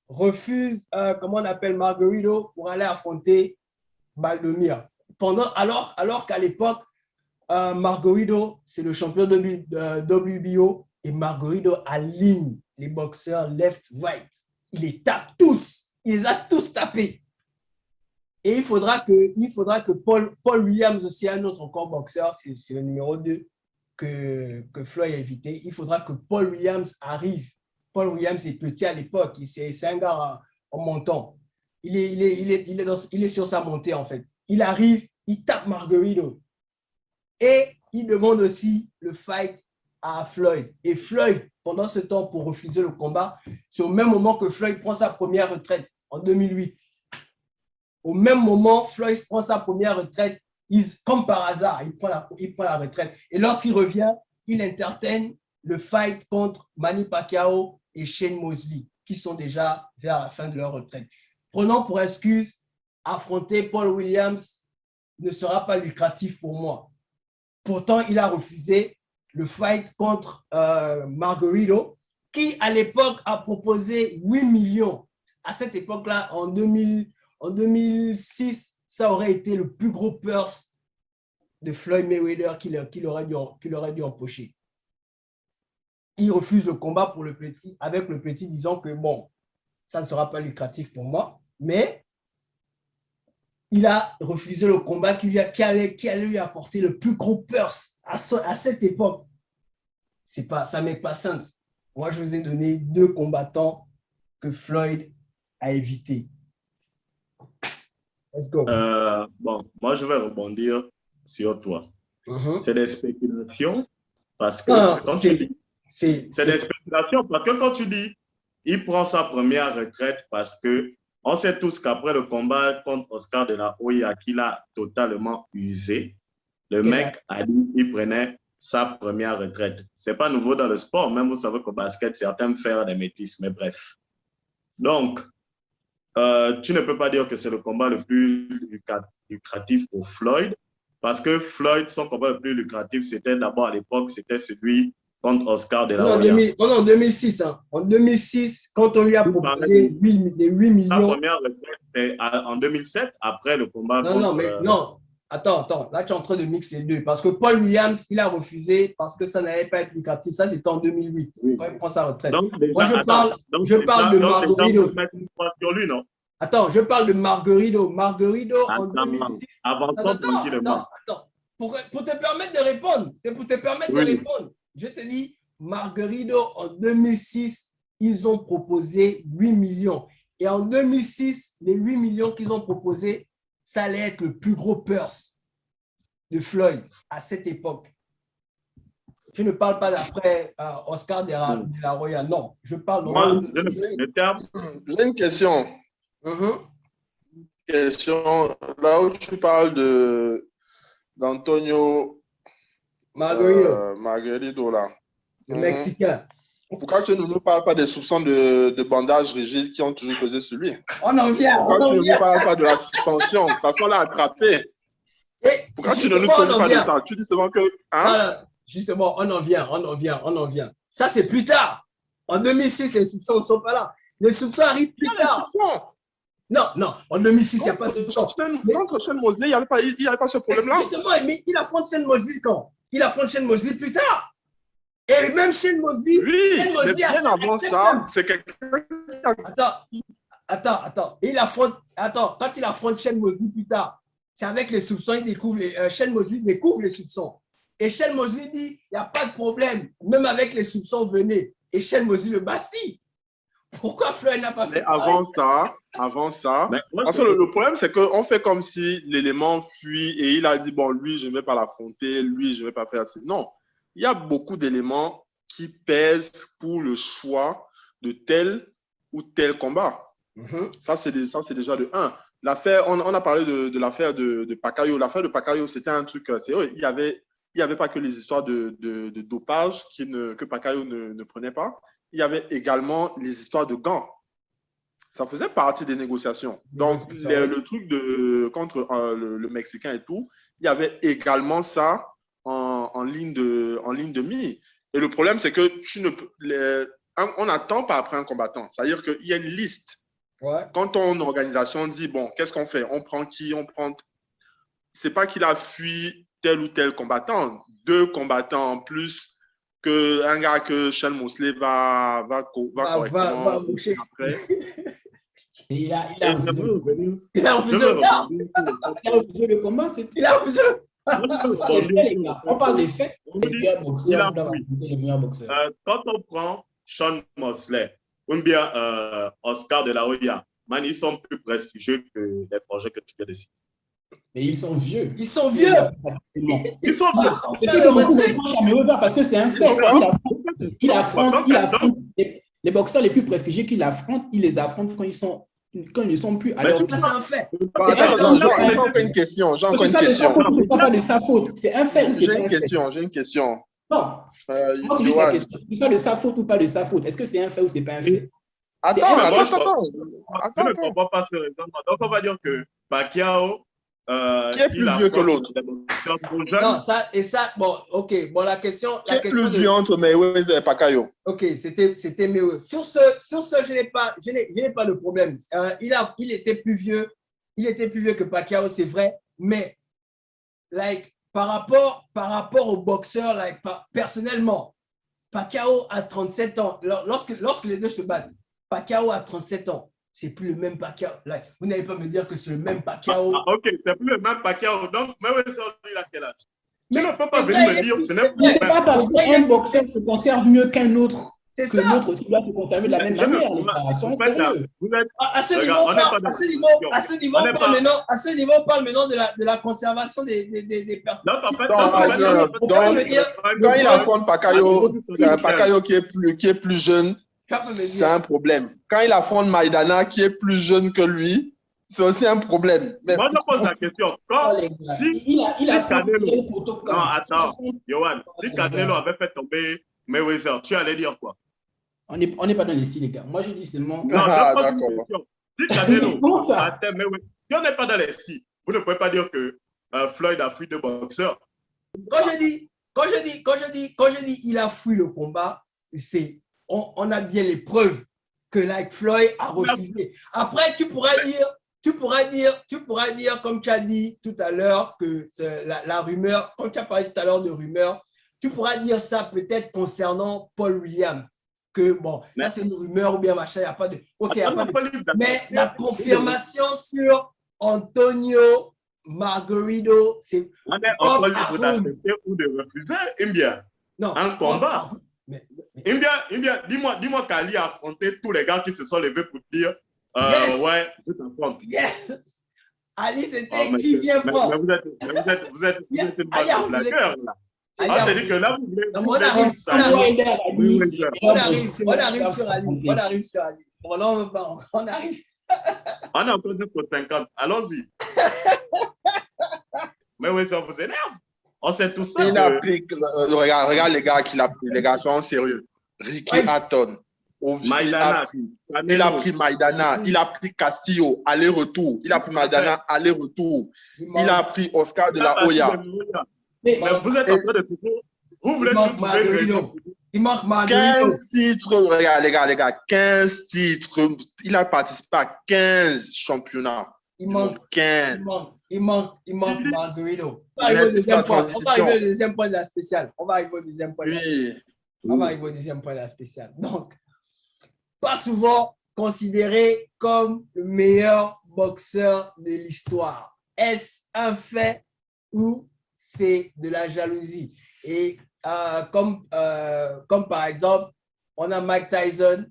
comment on appelle, Margarito pour aller affronter Baldomir. Alors qu'à l'époque, Margarito, c'est le champion de WBO et Margarito aligne les boxeurs left-right. Il les tape tous. Il les a tous tapés. Et il faudra que Paul Williams, aussi un autre encore boxeur, c'est le numéro 2 que Floyd a évité. Il faudra que Paul Williams arrive. Paul Williams est petit à l'époque. C'est un gars en montant. Il est sur sa montée, en fait. Il arrive, il tape Margarito. Et il demande aussi le fight à Floyd. Et Floyd, pendant ce temps, pour refuser le combat, c'est au même moment que Floyd prend sa première retraite, en 2008. Au même moment, Floyd prend sa première retraite, comme par hasard, il prend la retraite. Et lorsqu'il revient, il entertain le fight contre Manny Pacquiao et Shane Mosley, qui sont déjà vers la fin de leur retraite. Prenons pour excuse, affronter Paul Williams ne sera pas lucratif pour moi. Pourtant, il a refusé le fight contre Margarito, qui à l'époque a proposé 8 millions. À cette époque-là, en 2006, ça aurait été le plus gros purse de Floyd Mayweather qu'il aurait dû empocher. Il refuse le combat pour le petit, avec le petit disant que bon, ça ne sera pas lucratif pour moi, mais il a refusé le combat qui allait lui apporter le plus gros purse à cette époque, ça make pas sens. Moi, je vous ai donné 2 combattants que Floyd a évités. Let's go. Bon, moi, je vais rebondir sur toi. C'est des spéculations parce que c'est des spéculations parce que quand tu dis il prend sa première retraite parce que on sait tous qu'après le combat contre Oscar de la Hoya qu'il a totalement usé, le mec a dit qu'il prenait sa première retraite. C'est pas nouveau dans le sport, même vous savez qu'au basket, certains font des métis, mais bref. Donc, tu ne peux pas dire que c'est le combat le plus lucratif pour Floyd, parce que Floyd, son combat le plus lucratif, c'était d'abord à l'époque, c'était celui contre Oscar de la Hoya. En 2006, hein. En 2006, quand on lui a proposé les 8 millions. Sa première retraite, c'était en 2007, après le combat contre... Non. Attends, là tu es en train de mixer les deux. Parce que Paul Williams, il a refusé parce que ça n'allait pas être lucratif. Ça, c'était en 2008, quand il prend sa retraite. Donc, déjà, moi, je parle de Margarito. Sur lui, non? Attends, je parle de Margarito. Margarito en 2006. Avant attends. Pour te permettre de répondre. C'est pour te permettre de répondre. Je te dis, Margarito en 2006, ils ont proposé 8 millions. Et en 2006, les 8 millions qu'ils ont proposés, ça allait être le plus gros purse de Floyd à cette époque. Je ne parle pas d'après Oscar de la Hoya, non. Je parle de... J'ai une question. Là où tu parles d'Antonio Margarito, là. Le Mexicain. Pourquoi tu ne nous parles pas des soupçons de bandage rigide qui ont toujours pesé sur lui? On en vient. Pourquoi tu ne nous parles pas de la suspension? Parce qu'on l'a attrapé. Pourquoi tu ne nous parles pas de ça? Tu dis seulement que... Hein? Justement, on en vient. Ça, c'est plus tard. En 2006, les soupçons ne sont pas là. Les soupçons arrivent plus tard. Non. En 2006, il n'y a pas de soupçons. Contre Shane Mosley, il n'y avait pas ce problème-là. Justement, il affronte Shane Mosley quand? Il affronte Shane Mosley plus tard. Et même Shane Mosley, mais bien avant ça, c'est quelqu'un qui a... Attends. Quand il affronte Shane Mosley plus tard, c'est avec les soupçons, Shane Mosley découvre les soupçons. Et Shane Mosley dit, il n'y a pas de problème, même avec les soupçons, venez. Et Shane Mosley le bastille. Pourquoi Floyd n'a pas fait avant ça, parce que le problème, c'est qu'on fait comme si l'élément fuit et il a dit, bon, lui, je ne vais pas l'affronter, lui, je ne vais pas faire ça. Non. Il y a beaucoup d'éléments qui pèsent pour le choix de tel ou tel combat. Ça, c'est déjà de 1. L'affaire, on a parlé de l'affaire de Pacquiao. L'affaire de Pacquiao, c'était un truc sérieux. Il n'y avait pas que les histoires de dopage que Pacquiao ne prenait pas. Il y avait également les histoires de gants. Ça faisait partie des négociations. Donc, le truc contre le Mexicain et tout, il y avait également ça en ligne de mire. Et le problème, c'est que on n'attend pas après un combattant. C'est-à-dire qu'il y a une liste. Ouais. Quand ton organisation dit, bon, qu'est-ce qu'on fait? On prend qui? C'est pas qu'il a fui tel ou tel combattant. 2 combattants en plus qu'un gars que Shane Mosley va correctement boucher après. Il a refusé le combat. Il a refusé le On parle des faits. Les meilleurs boxeurs. Quand on prend Sean Mosley ou bien Oscar de la Hoya, ils sont plus prestigieux que les projets que tu viens de citer. Mais ils sont vieux. Ils sont vieux. Parce que c'est un fait. Il affronte les boxeurs les plus prestigieux qu'il affronte, il les affronte quand ils ne sont plus à leur... Ça, c'est un fait. J'ai encore une question. C'est pas de sa faute. C'est un fait ou c'est pas un fait? J'ai une question. Non. C'est pas de sa faute ou pas de sa faute. Est-ce que c'est un fait ou c'est pas un fait? Attends. Je ne comprends pas ce raisonnement. Donc, on va dire que Pacquiao... qui est plus vieux que l'autre? Non, bon, ok. Bon, la question... Qui est plus vieux entre Mayweather et Pacquiao? Ok, c'était Mayweather. Sur ce, je n'ai pas de problème. Il était plus vieux que Pacquiao, c'est vrai, mais par rapport au boxeur, personnellement, Pacquiao a 37 ans. Lorsque les deux se battent, Pacquiao a 37 ans. C'est plus le même Pacquiao. Vous n'allez pas me dire que c'est le même Pacquiao. Ok, c'est plus le même Pacquiao. Donc, Mayweather, il a quel âge? Tu ne peux pas venir me dire, ce n'est Mais c'est pas parce qu'un boxeur se conserve mieux qu'un autre C'est que ça. l'autre aussi doit se conserver de la même manière, les gars. Soyons sérieux. À ce niveau, on n'est pas dans à ce niveau, on parle maintenant de la conservation des personnes. Donc, quand il affronte Pacquiao qui est plus jeune, c'est un problème. Quand il affronte Maidana qui est plus jeune que lui, c'est aussi un problème. Mais... Moi, je pose la question. Il a Canelo... Non, attends, Yohan, si Canelo avait fait tomber Mayweather, tu allais dire quoi? On n'est pas dans les styles, les gars. Moi, je dis seulement... Non, d'accord. Si Canelo... Si on n'est pas dans les styles, vous ne pouvez pas dire que Floyd a fui de boxeur. Quand je dis il a fui le combat, c'est on a bien les preuves que Floyd a refusé. Après, tu pourras dire, comme tu as dit tout à l'heure, que la rumeur, comme tu as parlé tout à l'heure de rumeur, tu pourras dire ça peut-être concernant Paul Williams. Que bon, ça c'est une rumeur ou bien machin, il n'y a pas de. Ok, il n'y a pas de. Mais la confirmation sur Antonio Margarito, c'est. On est en train de d'accepter ou de refuser, Imbia. Non. Un combat. Imbia, dis-moi qu'Ali a affronté tous les gars qui se sont levés pour dire ouais, je t'affronte. Yes. Ali, c'était qui vient voir. Mais vous êtes une bande de blagueurs, là. C'est-à-dire que là, on arrive sur Ali. Bon, là, on arrive. On est en train de pour 50. Allons-y. Mais oui, ça vous énerve. On sait tout ça. Regarde les gars qu'il a pris. Les gars sont sérieux. Ricky Hatton. Il a pris Maidana. Il a pris Castillo. Aller-retour. Il a pris Maidana. Aller-retour. Il a pris Oscar de la Hoya. Mais vous êtes en train de toujours. Vous voulez tout trouver. Il manque Margarito. 15 titres, regarde les gars, 15 titres. Il a participé à 15 championnats. Il manque 15. Il manque Margarito. On va arriver au deuxième point de la spéciale. On va arriver au deuxième point de la spéciale. Donc, pas souvent considéré comme le meilleur boxeur de l'histoire. Est-ce un fait ou c'est de la jalousie? Et comme par exemple, on a Mike Tyson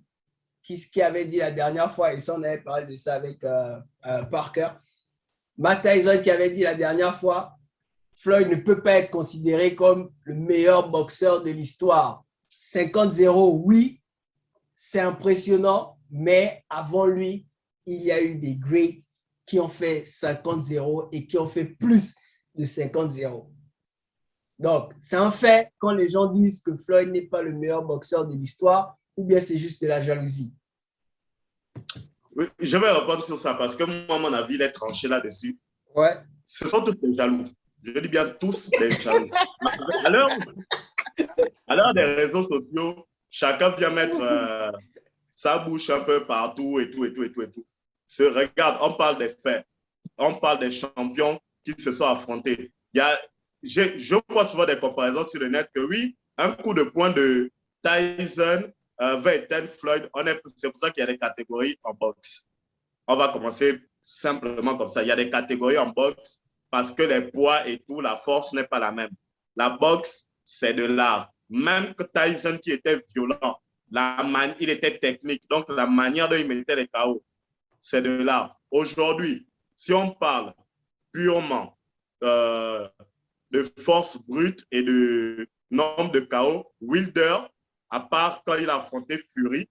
qui avait dit la dernière fois, et ça on avait parlé de ça avec Parker, Mike Tyson qui avait dit la dernière fois, Floyd ne peut pas être considéré comme le meilleur boxeur de l'histoire. 50-0, oui, c'est impressionnant, mais avant lui, il y a eu des greats qui ont fait 50-0 et qui ont fait plus de 50-0. Donc, c'est un fait quand les gens disent que Floyd n'est pas le meilleur boxeur de l'histoire, ou bien c'est juste de la jalousie. Oui, je vais répondre sur ça parce que moi, mon avis, il est tranché là-dessus. Ouais. Ce sont tous des jaloux. Je dis bien tous des jaloux. À l'heure des réseaux sociaux, chacun vient mettre sa bouche un peu partout et tout. Regarde, on parle des faits. On parle des champions qui se sont affrontés. Je vois souvent des comparaisons sur le net que oui, un coup de poing de Tyson va éteindre Floyd. C'est pour ça qu'il y a des catégories en boxe. On va commencer simplement comme ça. Il y a des catégories en boxe parce que les poids et tout, la force n'est pas la même. La boxe, c'est de l'art. Même que Tyson qui était violent, il était technique. Donc, la manière dont il mettait les KO, c'est de l'art. Aujourd'hui, si on parle purement de force brute et de nombre de KO, Wilder, à part quand il a affronté Fury,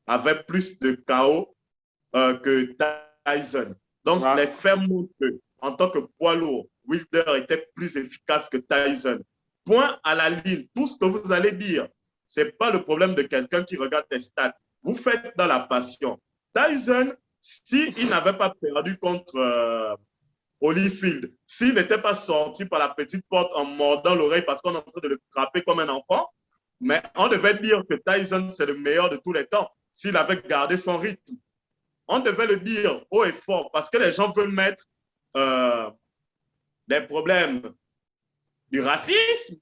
avait plus de KO que Tyson. Donc, les faits montrent qu'en tant que poids lourd, Wilder était plus efficace que Tyson. Point à la ligne, tout ce que vous allez dire, ce n'est pas le problème de quelqu'un qui regarde les stats. Vous faites dans la passion. Tyson, s'il n'avait pas perdu contre Holyfield, s'il n'était pas sorti par la petite porte en mordant l'oreille parce qu'on est en train de le frapper comme un enfant, mais on devait dire que Tyson, c'est le meilleur de tous les temps s'il avait gardé son rythme. On devait le dire haut et fort parce que les gens veulent mettre des problèmes du racisme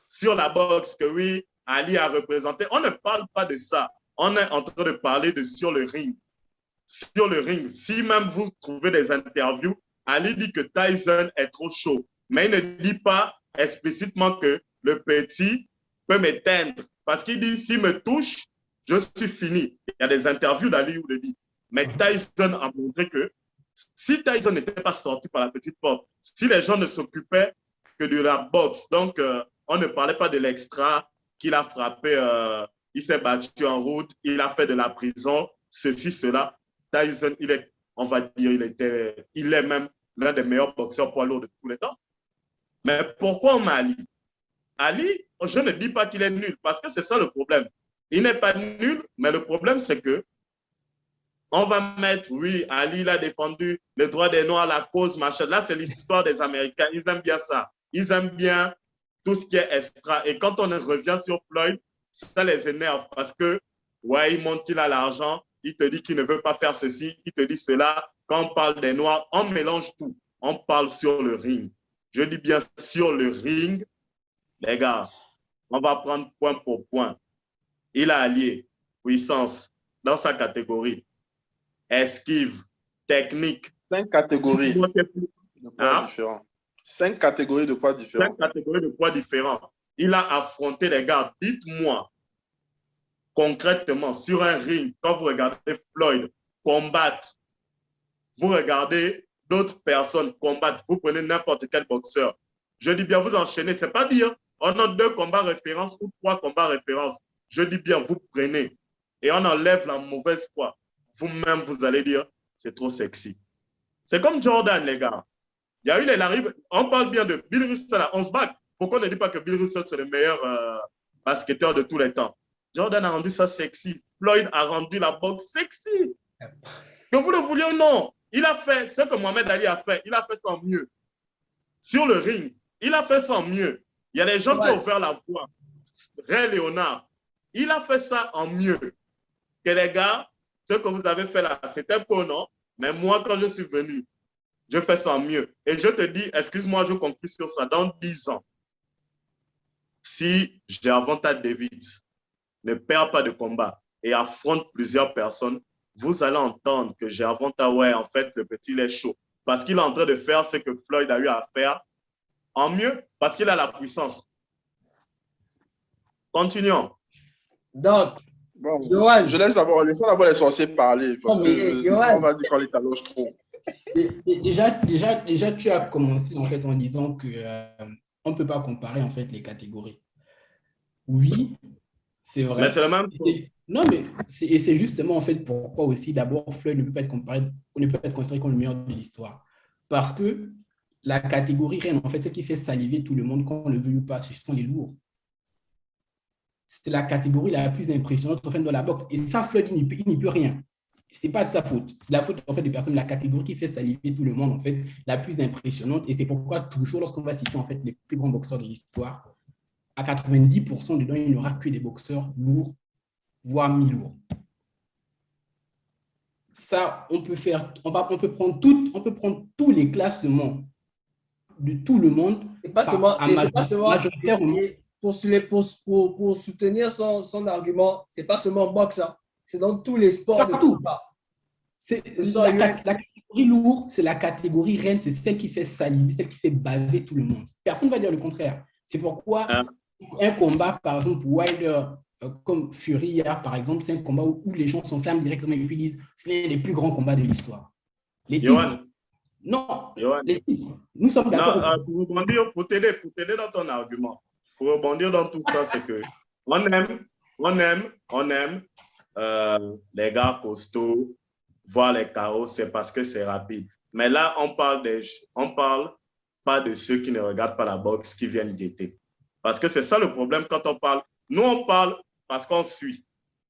sur la boxe que oui, Ali a représenté. On ne parle pas de ça. On est en train de parler de sur le ring. Sur le ring, si même vous trouvez des interviews, Ali dit que Tyson est trop chaud. Mais il ne dit pas explicitement que le petit peut m'éteindre. Parce qu'il dit, s'il me touche, je suis fini. Il y a des interviews d'Ali où il dit. Mais Tyson a montré que si Tyson n'était pas sorti par la petite porte, si les gens ne s'occupaient que de la boxe, donc on ne parlait pas de l'extra qu'il a frappé, il s'est battu en route, il a fait de la prison, ceci, cela. Tyson, il est, on va dire, il est même l'un des meilleurs boxeurs poids lourds de tous les temps. Mais pourquoi on met Ali? Ali, je ne dis pas qu'il est nul, parce que c'est ça le problème. Il n'est pas nul, mais le problème, c'est que on va mettre, oui, Ali, il a défendu les droits des Noirs, la cause, machin. Là, c'est l'histoire des Américains. Ils aiment bien ça. Ils aiment bien tout ce qui est extra. Et quand on revient sur Floyd, ça les énerve parce que, ouais, il montre qu'il a l'argent, il te dit qu'il ne veut pas faire ceci, il te dit cela. Quand on parle des Noirs, on mélange tout. On parle sur le ring. Je dis bien sur le ring, les gars, on va prendre point pour point. Il a allié puissance dans sa catégorie. Esquive, technique. 5 catégories de poids différents. 5 catégories de poids différents. 5 catégories de poids différents. Il a affronté les gars. Dites-moi, concrètement, sur un ring, quand vous regardez Floyd combattre, vous regardez d'autres personnes combattre, vous prenez n'importe quel boxeur. Je dis bien, vous enchaînez. Ce n'est pas dire, on a 2 combats références ou 3 combats références. Je dis bien, vous prenez et on enlève la mauvaise foi. Vous-même, vous allez dire, c'est trop sexy. C'est comme Jordan, les gars. Il y a eu les Larry, on parle bien de Bill Russell à 11 bacs. Pourquoi on ne dit pas que Bill Russell, c'est le meilleur basketteur de tous les temps? Jordan a rendu ça sexy. Floyd a rendu la boxe sexy. Que vous le vouliez ou non, il a fait ce que Mohamed Ali a fait. Il a fait ça en mieux. Sur le ring, il a fait ça en mieux. Il y a des gens qui ont ouvert la voie. Ray Léonard, il a fait ça en mieux. Que les gars, ce que vous avez fait là, c'était pas non. Mais moi, quand je suis venu, je fais ça en mieux. Et je te dis, excuse-moi, je conclue sur ça. Dans 10 ans, si Gervonta Davis ne perd pas de combat et affronte plusieurs personnes, vous allez entendre que Gervonta, ouais, en fait, le petit, il est chaud. Parce qu'il est en train de faire ce que Floyd a eu à faire en mieux, parce qu'il a la puissance. Continuons. Donc, bon, Johan, je laisse d'abord les sorciers parler, parce que on va dire qu'on les taloche trop. Déjà, tu as commencé en fait en disant que on ne peut pas comparer en fait les catégories. Oui, c'est vrai. Mais c'est le même. Non, mais c'est justement en fait pourquoi aussi d'abord Floyd ne peut pas être comparé, ne peut pas être considéré comme le meilleur de l'histoire. Parce que la catégorie reine, en fait, ce qui fait saliver tout le monde, qu'on le veuille ou pas, ce sont les lourds. C'est la catégorie la plus impressionnante en fait, dans la boxe. Et ça, Floyd, il n'y peut rien. Ce n'est pas de sa faute. C'est la faute en fait, des personnes de la catégorie qui fait saliver tout le monde, en fait, la plus impressionnante. Et c'est pourquoi, toujours, lorsqu'on va citer en fait, les plus grands boxeurs de l'histoire, à 90% dedans, il n'y aura que des boxeurs lourds, voire mi-lourds. Ça, on peut prendre tous les classements de tout le monde. c'est pas seulement majoritaire pour soutenir son argument, c'est pas seulement boxe, hein. C'est dans tous les sports de combat. La catégorie lourde, c'est la catégorie reine, c'est celle qui fait saliver, celle qui fait baver tout le monde. Personne ne va dire le contraire. C'est pourquoi un combat, par exemple, Wilder comme Fury hier, par exemple, c'est un combat où les gens s'enflamment directement et puis disent c'est l'un des plus grands combats de l'histoire. Les titres. Non, les titres. Nous sommes d'accord. Pour t'aider dans ton argument, pour rebondir dans tout ça, c'est que on aime les gars costauds, voir les chaos, c'est parce que c'est rapide. Mais là, on parle pas de ceux qui ne regardent pas la boxe, qui viennent guetter. Parce que c'est ça le problème quand on parle. Nous, on parle parce qu'on suit.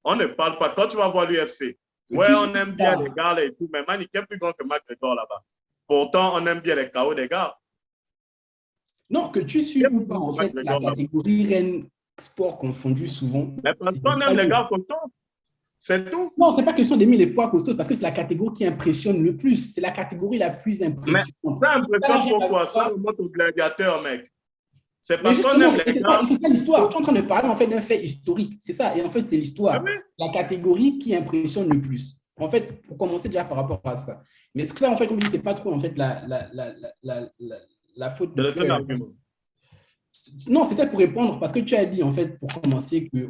On ne parle pas. Quand tu vas voir l'UFC, ouais, on aime bien les gars là et tout, mais Manny est plus grand que McGregor là-bas. Pourtant, on aime bien les chaos des gars. Non, que tu suis ou pas, en fait, la catégorie reine sport confondu souvent. Mais parce qu'on aime les gars costauds. C'est tout. Non, ce n'est pas question d'aimer les poids costauds parce que c'est la catégorie qui impressionne le plus. C'est la catégorie la plus impressionnante. Mais ça impressionne pourquoi? Ça remonte au gladiateur, mec. C'est parce qu'on aime les gars. C'est ça l'histoire. Tu es en train de parler en fait d'un fait historique. C'est ça. Et en fait, c'est l'histoire. La catégorie qui impressionne le plus. En fait, pour commencer déjà par rapport à ça. Mais ce que ça, en fait, comme je dis, c'est pas trop en fait la faute de Floyd. Non, c'était pour répondre, parce que tu as dit, en fait, pour commencer, que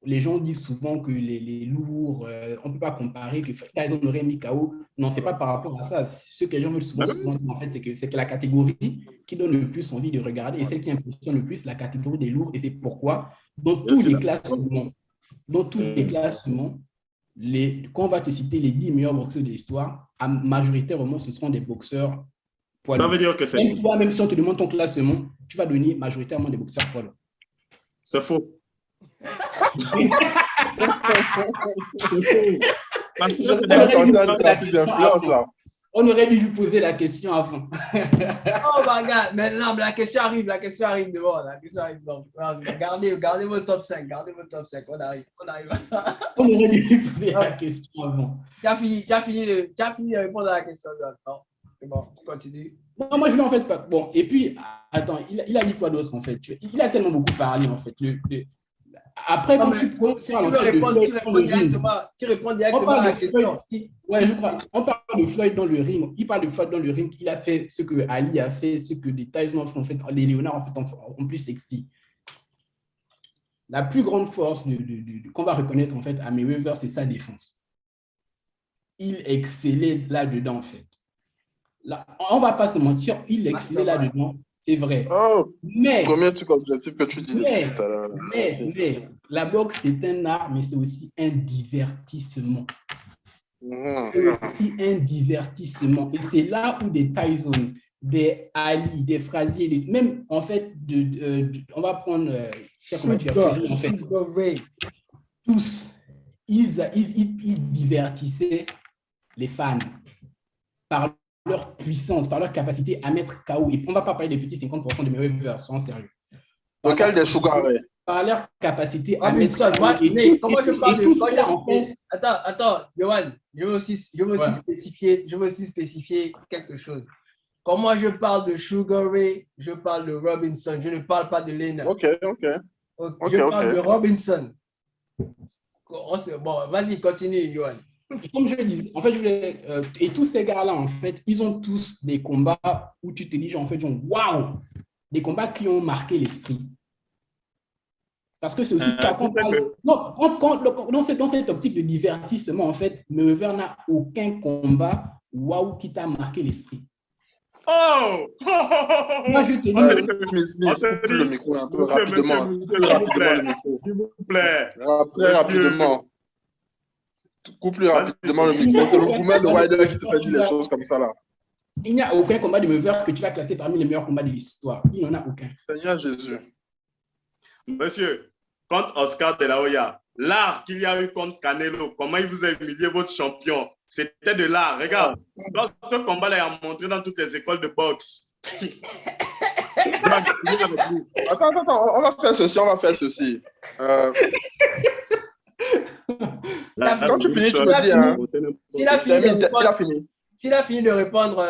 les gens disent souvent que les lourds, on ne peut pas comparer, que Tyson aurait mis KO. Non, ce n'est pas par rapport à ça. Ce que les gens veulent souvent dire, en fait, c'est que la catégorie qui donne le plus envie de regarder et celle qui impressionne le plus, la catégorie des lourds. Et c'est pourquoi, dans tous les classements, quand on va te citer les 10 meilleurs boxeurs de l'histoire, majoritairement, ce seront des boxeurs poids Ça lourds. veut dire que c'est Même toi, même si on te demande ton classement, tu vas donner majoritairement des boxeurs poids lourds. C'est faux. On aurait dû lui poser la question avant. Oh my God, maintenant la question arrive devant. La question arrive devant. Gardez vos top 5, on arrive à ça. On aurait dû lui poser la question avant. Tu as fini de répondre à la question. Non, c'est bon, continue. Non, moi je ne en fait pas. Bon, et puis, attends, il a dit quoi d'autre en fait? Il a tellement beaucoup parlé en fait. Après, quand tu prends. Si tu veux répondre, tu réponds directement à la question. On parle de Floyd dans le ring. Il parle de Floyd dans le ring. Il a fait ce que Ali a fait, ce que les Tyson ont fait, les Léonard ont plus sexy. La plus grande force qu'on va reconnaître en fait à Mayweather, c'est sa défense. Il excellait là-dedans en fait. Là, on ne va pas se mentir, il excellait là-dedans, c'est vrai. Oh, mais combien de trucs objectifs que tu dis depuis tout à l'heure? Mais la boxe, c'est un art, mais c'est aussi un divertissement. C'est aussi un divertissement. Et c'est là où des Tyson, des Ali, des Frazier, même en fait, on va prendre en fait, tous, ils divertissaient les fans par leur puissance, par leur capacité à mettre KO. Et on ne va pas parler des petits 50% de Mayweather, soyons sérieux. Lequel des Sugar Ray? Par leur capacité à mettre KO. Mais comment je parle de... Attends, Yohan, je veux aussi spécifier quelque chose. Quand moi je parle de Sugar Ray, je parle de Robinson. Je ne parle pas de Lena. Ok. Je parle de Robinson. Bon, vas-y, continue, Yohan. Comme je le disais, en fait, et tous ces gars-là, en fait, ils ont tous des combats où tu te dis, en fait, waouh, des combats qui ont marqué l'esprit. Parce que c'est aussi ça qu'on parle. Non, dans cette optique de divertissement, en fait, Mayweather n'a aucun combat waouh qui t'a marqué l'esprit. Oh! Moi, je te dis. Smith, coupe le micro un peu rapidement. Le micro. S'il vous plaît. Très rapidement. Coupe plus rapidement le micro. C'est le gourmet de Wilder qui te fait dire des choses comme ça là. Il n'y a aucun combat de Mayweather que tu vas classer parmi les meilleurs combats de l'histoire. Il n'y en a aucun. Seigneur Jésus. Monsieur, contre Oscar de la Hoya, l'art qu'il y a eu contre Canelo, comment il vous a humilié votre champion, c'était de l'art. Regarde, ce combat-là est montré dans toutes les écoles de boxe. Attends, on va faire ceci. Quand tu finis, tu me dis. Hein. S'il a fini de répondre,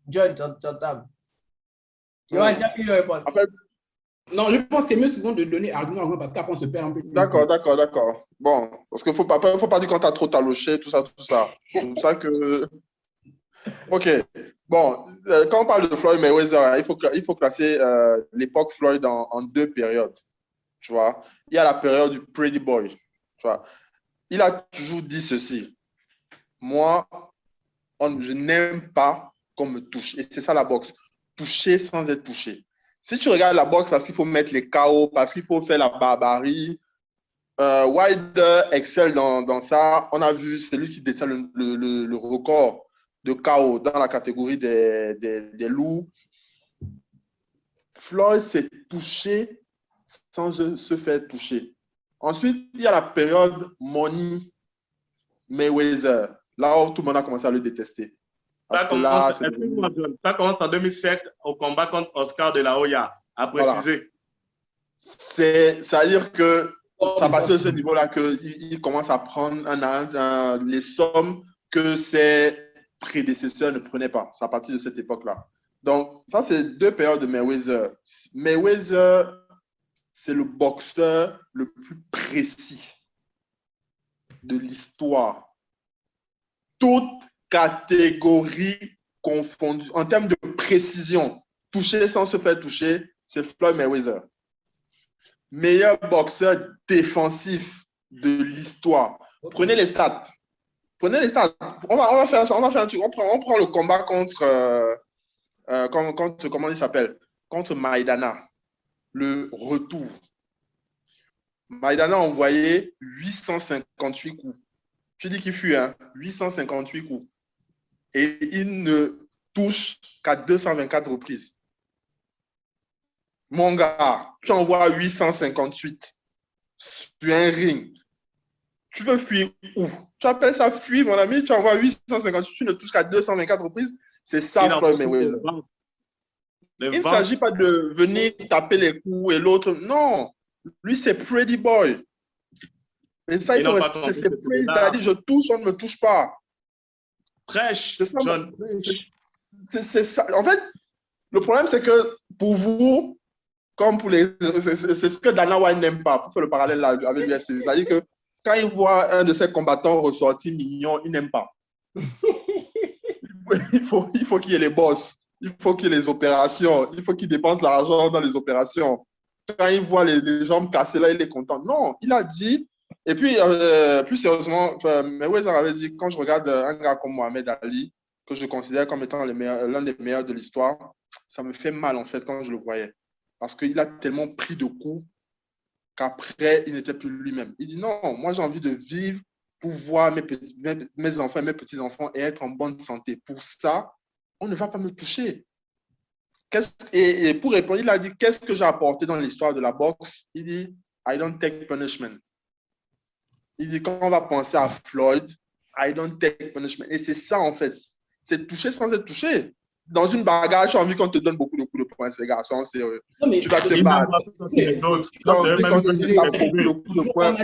John, t'entends. Yohan, tu as fini de répondre. En fait, non, je pense que c'est mieux souvent de donner argument parce qu'après on se perd un peu. D'accord. Bon, parce qu'il ne faut pas dire quand tu as trop taloché, tout ça. C'est pour ça que. Ok. Bon, quand on parle de Floyd Mayweather, il faut classer l'époque Floyd en deux périodes. Tu vois, il y a la période du Pretty Boy. Tu vois, il a toujours dit ceci. Moi, je n'aime pas qu'on me touche. Et c'est ça la boxe. Toucher sans être touché. Si tu regardes la boxe parce qu'il faut mettre les KO, parce qu'il faut faire la barbarie, Wilder excelle dans ça. On a vu, c'est lui qui détient le record de KO dans la catégorie des loups. Floyd s'est touché sans se faire toucher. Ensuite, il y a la période Money Mayweather. Là où tout le monde a commencé à le détester. Ça commence en 2007 au combat contre Oscar de la Hoya, à préciser. Voilà. C'est-à-dire que ça passe de ce niveau-là qu'il commence à prendre les sommes que ses prédécesseurs ne prenaient pas. C'est à partir de cette époque-là. Donc, ça, c'est deux périodes de Mayweather. Mayweather, c'est le boxeur le plus précis de l'histoire. Toute catégorie confondue. En termes de précision, toucher sans se faire toucher, c'est Floyd Mayweather. Meilleur boxeur défensif de l'histoire. Prenez les stats. Prenez les stats. On va faire ça. On va faire un truc. On prend le combat contre, comment il s'appelle? Contre Maidana. Le retour. Maidana a envoyé 858 coups. Tu dis qu'il fut, hein? 858 coups. Et il ne touche qu'à 224 reprises. Mon gars, tu envoies 858 sur un ring. Tu veux fuir où? Tu appelles ça fuir, mon ami? Tu envoies 858, tu ne touches qu'à 224 reprises. C'est ça, Floyd Mayweather. Il ne s'agit pas de venir taper les coups et l'autre. Non. Lui, c'est Pretty Boy. Et ça, c'est Pretty. Ça a dit, je touche, on ne me touche pas. Fraîche, John. C'est ça. En fait, le problème, c'est que pour vous, comme pour les... C'est ce que Dana White n'aime pas, pour faire le parallèle là, avec l'UFC. C'est-à-dire que quand il voit un de ses combattants ressortir mignon, il n'aime pas. Il faut qu'il y ait les boss. Il faut qu'il y ait les opérations. Il faut qu'il dépense l'argent dans les opérations. Quand il voit les jambes cassées, là, il est content. Non, il a dit... Et puis, plus sérieusement, Mayweather avait dit, quand je regarde un gars comme Mohamed Ali, que je considère comme étant l'un des meilleurs de l'histoire, ça me fait mal, en fait, quand je le voyais. Parce qu'il a tellement pris de coups qu'après, il n'était plus lui-même. Il dit, non, moi, j'ai envie de vivre pour voir mes enfants et mes petits-enfants et être en bonne santé. Pour ça, on ne va pas me toucher. Et pour répondre, il a dit, qu'est-ce que j'ai apporté dans l'histoire de la boxe? Il dit, I don't take punishment. Il dit, quand on va penser à Floyd, I don't take punishment. Et c'est ça, en fait. C'est toucher sans être touché. Dans une bagarre, tu as envie qu'on te donne beaucoup de coups de poing, les garçons. Tu vas te battre. Tu as envie qu'on te donne beaucoup de coups de poing.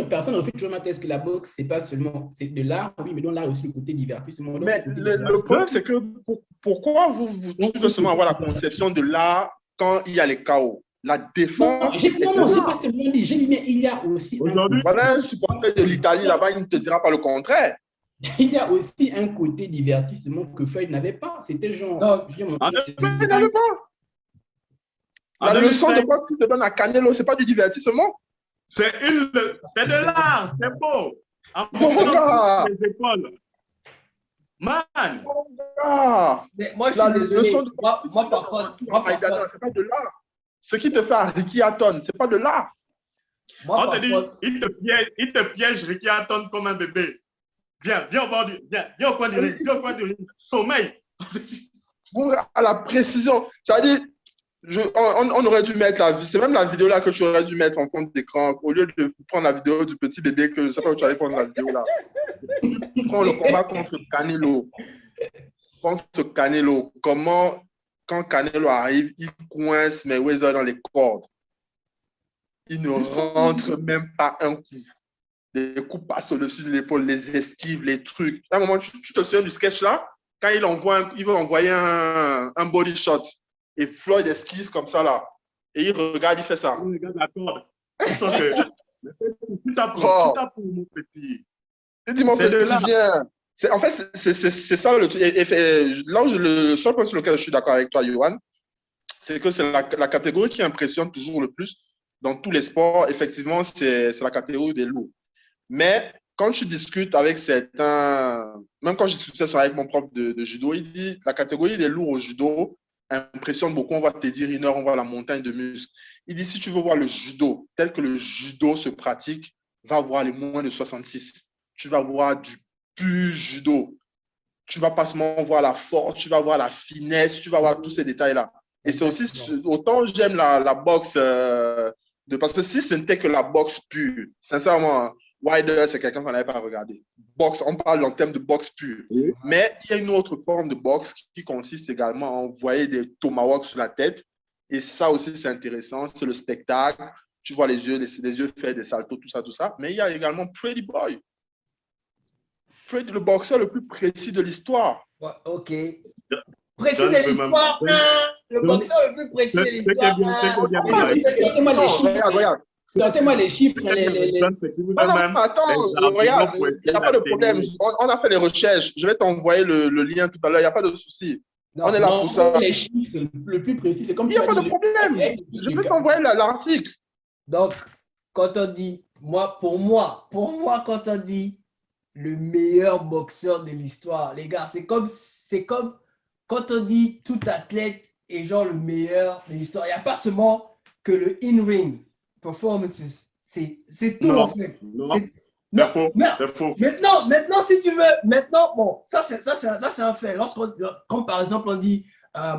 Personne ne fait toujours est-ce que la boxe, c'est pas seulement de l'art, oui, mais donc là aussi le côté divertissement. Mais le problème, c'est que pourquoi vous devez seulement avoir la conception de l'art quand il y a les chaos? La défense. Non, c'est pas seulement dit. J'ai dit, mais il y a aussi. Voilà un supporter de l'Italie là-bas, il ne te dira pas le contraire. Il y a aussi un côté divertissement que Floyd n'avait pas. C'était genre. Non, il n'avait pas. La leçon de boxe qu'il te donne à Canelo, ce n'est pas du divertissement. C'est de l'art, c'est beau. Mon gars. Man. Mon gars. Mais moi, je suis désolé. Moi, par contre, c'est pas de l'art. Ce qui te fait à Ricky Hatton, ce n'est pas de l'art. On te dit, il te piège Ricky Hatton comme un bébé. Viens au bord du ring, sommeil. À la précision, c'est-à-dire, on aurait dû mettre c'est même la vidéo là que tu aurais dû mettre en fond d'écran, au lieu de prendre la vidéo du petit bébé, que je ne sais pas où tu allais prendre la vidéo là. Prends le combat contre Canelo. Comment, quand Canelo arrive, il coince Mayweather dans les cordes. Il ne rentre même pas un coup. Les coups passent au-dessus de l'épaule, les esquives, les trucs. À un moment, tu te souviens du sketch là? Quand il veut envoyer un body shot et Floyd esquive comme ça là. Et il regarde, il fait ça. Il regarde la corde. Tu t'as pour mon petit. Il dit, mon petit, viens. En fait, c'est ça le truc. Là, le seul point sur lequel je suis d'accord avec toi, Yohan, c'est que c'est la catégorie qui impressionne toujours le plus dans tous les sports. Effectivement, c'est la catégorie des lourds. Mais quand je discute avec certains, même quand je discutais ça avec mon prof de judo, il dit la catégorie des lourds au judo impressionne beaucoup. On va te dire une heure, on voit la montagne de muscles. Il dit si tu veux voir le judo tel que le judo se pratique, va voir les moins de 66. Tu vas voir du pur judo. Tu vas pas seulement voir la force, tu vas voir la finesse, tu vas voir tous ces détails-là. Et c'est aussi, autant j'aime la boxe, parce que si ce n'était que la boxe pure, sincèrement, Wilder, c'est quelqu'un qu'on n'avait pas regardé. Boxe, on parle en termes de boxe pure. Oui. Mais il y a une autre forme de boxe qui consiste également à envoyer des tomahawks sur la tête. Et ça aussi, c'est intéressant. C'est le spectacle. Tu vois les yeux faire des saltos, tout ça. Mais il y a également Pretty Boy. Pretty, le boxeur le plus précis de l'histoire. Ouais, ok. Précis de l'histoire. Le boxeur le plus précis de l'histoire. Regarde. Sortez-moi les chiffres. Attends, regarde, il n'y a pas de problème. On a fait les recherches. Je vais t'envoyer le lien tout à l'heure. Il n'y a pas de souci. Non, On est là pour ça. Les chiffres le plus précis, c'est comme Il n'y a tu pas as de dit, problème. Je peux t'envoyer l'article. Donc, quand on dit, pour moi, quand on dit le meilleur boxeur de l'histoire, les gars, c'est comme quand on dit tout athlète est genre le meilleur de l'histoire. Il n'y a pas seulement que le in-ring performances. C'est tout, Non, en fait. non. Non, C'est faux. mais- C'est faux. Maintenant, si tu veux, bon, ça c'est un fait. Comme par exemple on dit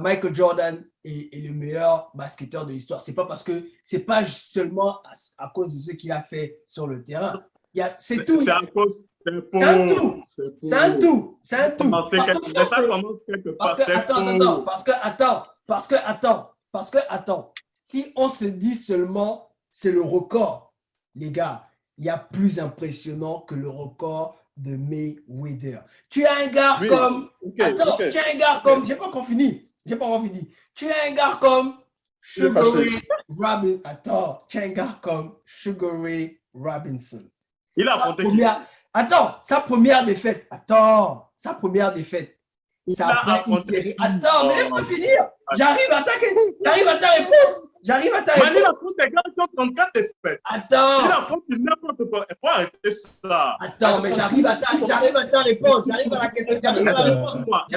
Michael Jordan est le meilleur basketteur de l'histoire, c'est pas parce que c'est pas seulement à cause de ce qu'il a fait sur le terrain. C'est tout. C'est à cause. C'est C'est un faux. tout. C'est faux. C'est un tout. C'est un tout. Ça commence quelque part. C'est Attends. Si on se dit seulement c'est le record, les gars, il y a plus impressionnant que le record de Mayweather. Tu as un gars comme. Tu as un gars comme. J'ai pas encore fini. Tu as un gars comme Sugar Ray Robinson. Attends, tu as un gars comme Sugar Ray Robinson. Il a affronté qui? Sa première défaite. C'est après une série. Attends, mais laisse-moi finir. J'arrive à ta réponse. Mani, il affronte des gars qui ont 34 défaites. Attends. Il affronte n'importe quoi. Il faut arrêter ça. Attends, mais j'arrive à ta réponse. J'arrive à la question. J'arrive à la réponse. Tu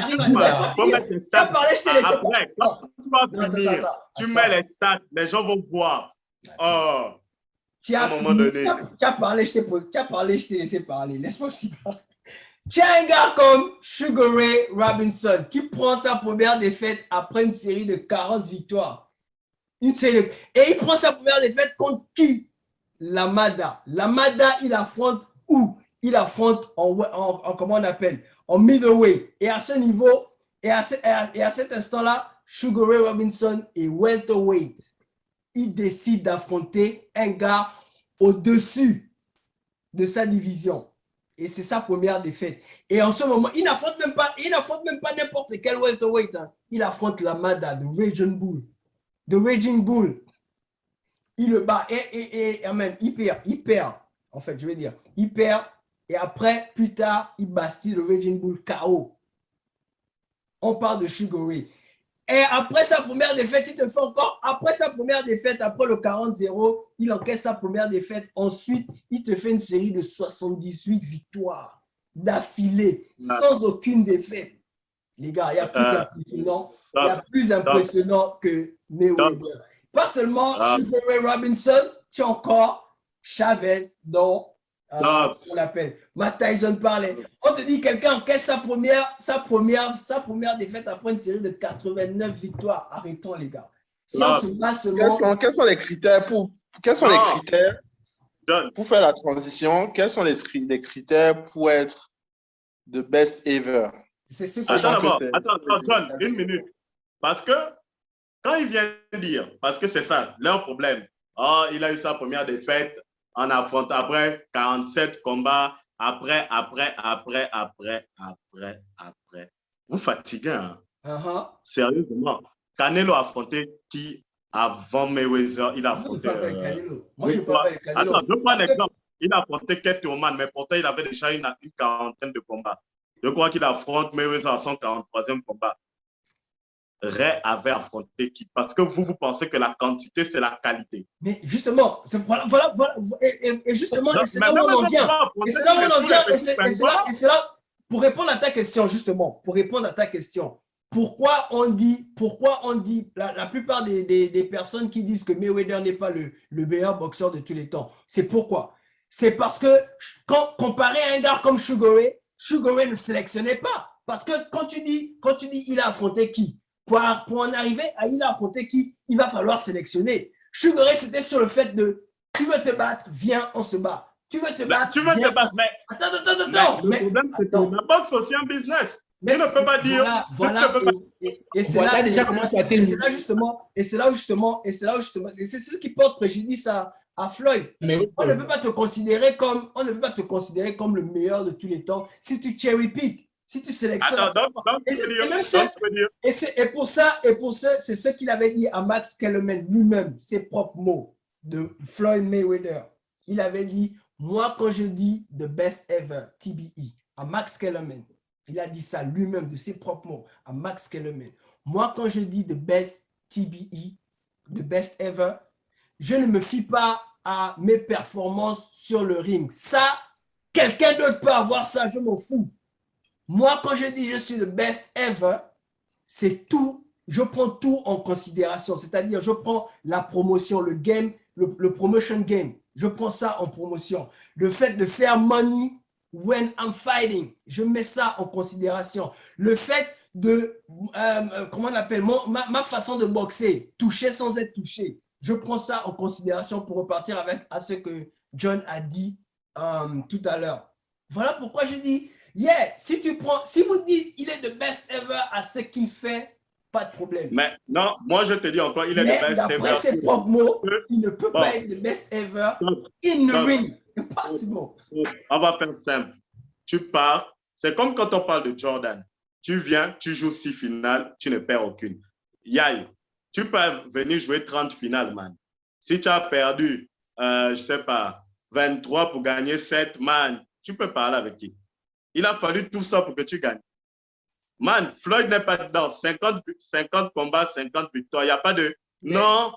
as parlé, je t'ai laissé. Après, quand tu vas finir, tu mets les stats, les gens vont voir. Oh. Tu as parlé, je t'ai laissé parler. Laisse-moi aussi parler. Tu as un gars comme Sugar Ray Robinson qui prend sa première défaite après une série de 40 victoires. Et il prend sa première défaite contre qui? Lamada. Lamada, il affronte où? Il affronte en comment on appelle? En middleweight. Et à ce niveau, et à cet instant-là, Sugar Ray Robinson est welterweight. Il décide d'affronter un gars au-dessus de sa division. Et c'est sa première défaite. Et en ce moment, il n'affronte même pas n'importe quel welterweight. Hein. Il affronte Lamada, de Raging Bull. Il le bat et il perd. En fait, je veux dire, il perd. Et après, plus tard, il bastille le Raging Bull KO. On parle de Sugar Ray. Et après sa première défaite, il te fait encore, après le 40-0, il encaisse sa première défaite. Ensuite, il te fait une série de 78 victoires d'affilée, sans aucune défaite. Les gars, il y a plus impressionnant que Mayweather. Pas seulement Sugar Ray Robinson, tu as encore Chavez, dont on l'appelle. Matt Tyson parlait. On te dit quelqu'un encaisse sa première défaite après une série de 89 victoires. Arrêtons, les gars. Si on se base seulement... Quels sont les critères pour faire la transition? Quels sont les critères pour être the best ever? Attends, John, une minute. Parce que quand il vient dire, parce que c'est ça, leur problème. Oh, il a eu sa première défaite en affrontant après 47 combats, après. Vous fatiguez, hein? Sérieusement. Canelo a affronté qui avant Mayweather? Il a affronté. Moi, je parle avec Canelo. Attends, je prends un exemple. Il a affronté Kate Oman, mais pourtant, il avait déjà une quarantaine de combats. Je crois qu'il affronte Mayweather à son 43e combat. Ray avait affronté qui? Parce que vous pensez que la quantité, c'est la qualité. Mais justement, voilà. Et justement, c'est là où on en vient. Et c'est là où on en vient. Et c'est là, pour répondre à ta question, justement, pourquoi on dit, la plupart des personnes qui disent que Mayweather n'est pas le meilleur boxeur de tous les temps, c'est pourquoi? C'est parce que, comparé à un gars comme Sugar Ray ne sélectionnait pas. Parce que quand tu dis, il a affronté qui? Pour en arriver à il a affronté qui, il va falloir sélectionner. Sugar Ray, c'était sur le fait de tu veux te battre, viens, on se bat. Tu veux te battre, mais attends. Le problème, c'est que la boxe aussi un business. Tu ne peux pas dire. Voilà. Et c'est là justement, et c'est ce qui porte préjudice à Floyd. On ne peut pas te considérer comme le meilleur de tous les temps si tu cherry pick. Si tu sélectionnes. Et pour ça, c'est ce qu'il avait dit à Max Kellerman lui-même, ses propres mots de Floyd Mayweather. Il avait dit, moi, quand je dis the best ever, TBE, à Max Kellerman, Il a dit ça lui-même de ses propres mots à Max Kellerman. Moi, quand je dis the best TBE, the best ever, je ne me fie pas à mes performances sur le ring. Ça, quelqu'un d'autre peut avoir ça, je m'en fous. Moi, quand je dis je suis the best ever, c'est tout. Je prends tout en considération. C'est-à-dire, je prends la promotion, le game, le promotion game. Je prends ça en promotion. Le fait de faire money when I'm fighting, je mets ça en considération. Le fait de, comment on appelle, ma façon de boxer, toucher sans être touché, je prends ça en considération pour repartir avec à ce que John a dit tout à l'heure. Voilà pourquoi je dis, yeah, si vous dites il est the best ever à ce qu'il fait, pas de problème. Mais non, moi je te dis encore, il est Mais le best ever. d'après ses propres mots, il ne peut pas être the best ever in the ring. Impossible. On va faire simple. Tu pars, c'est comme quand on parle de Jordan. Tu viens, tu joues 6 finales, tu ne perds aucune. Yay, tu peux venir jouer 30 finales, man. Si tu as perdu, je ne sais pas, 23 pour gagner 7, man, tu peux parler avec qui? Il a fallu tout ça pour que tu gagnes. Man, Floyd n'est pas dans 50 combats, 50 victoires. Il n'y a pas de non,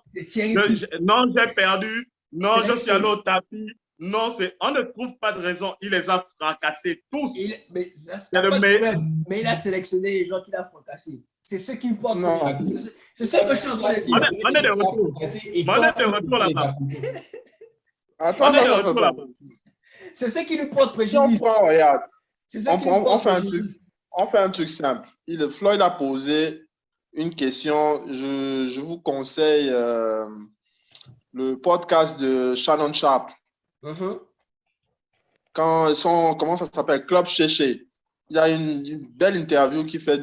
non, j'ai perdu, non, je suis allé au tapis. Non, on ne trouve pas de raison. Il les a fracassés tous. Mais il a sélectionné les gens qu'il a fracassés. C'est ce qui importe. C'est ce que je suis en train de dire. On est de retour. On est de retour là-bas. Attends. C'est ce qui lui porte préjudice. Regarde. On fait un truc simple. Floyd a posé une question. Je vous conseille le podcast de Shannon Sharp. Comment ça s'appelle? Club Chéché. Il y a une belle interview qu'il fait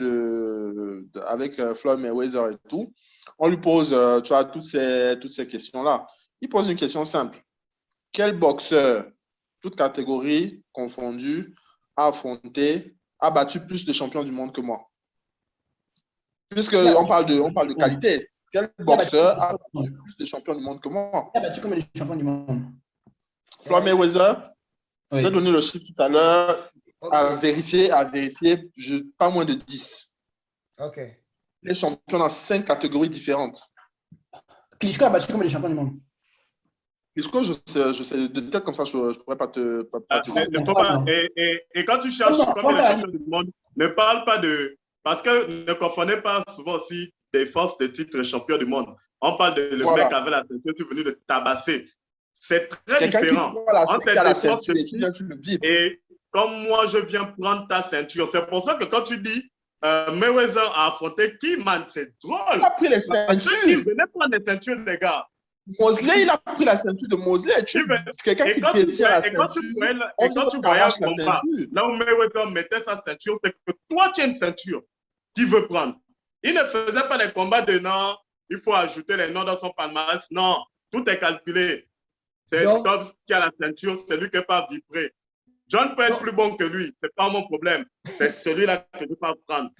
avec Floyd Mayweather et tout. On lui pose tu vois, toutes ces questions-là. Il pose une question simple. Quel boxeur, toute catégorie confondue, a battu plus de champions du monde que moi? Puisqu'on parle de qualité. Quel boxeur a battu plus de champions du monde que moi? Il a battu combien de champions du monde? Floyd Mayweather, oui. J'ai donné le chiffre tout à l'heure, à vérifier, pas moins de 10. Ok. Les champions dans 5 catégories différentes. Klitschko a battu combien de champions du monde? Klitschko, je sais, de tête comme ça, je ne pourrais pas te et quand tu cherches combien de champions du monde, ne parle pas de... Parce que ne confondez pas souvent aussi des forces de titre champion du monde. On parle de le mec avec la ceinture, tu es venu le tabasser. C'est très différent. Et comme moi, je viens prendre ta ceinture. C'est pour ça que quand tu dis Mayweather a affronté qui, man, c'est drôle. Il a pris les ceintures. Il venait prendre les ceintures, les gars. Mosley, il a pris la ceinture de Mosley. Quelqu'un qui détient la ceinture. Et quand tu voyais un combat, là où Mayweather mettait sa ceinture, c'est que toi, tu as une ceinture qu'il veut prendre. Il ne faisait pas les combats de non, il faut ajouter les noms dans son palmarès. Non, tout est calculé. C'est Dobbs qui a la ceinture, c'est lui qui n'est pas vibré. John peut être plus bon que lui, ce n'est pas mon problème. C'est celui-là que je ne peux pas prendre.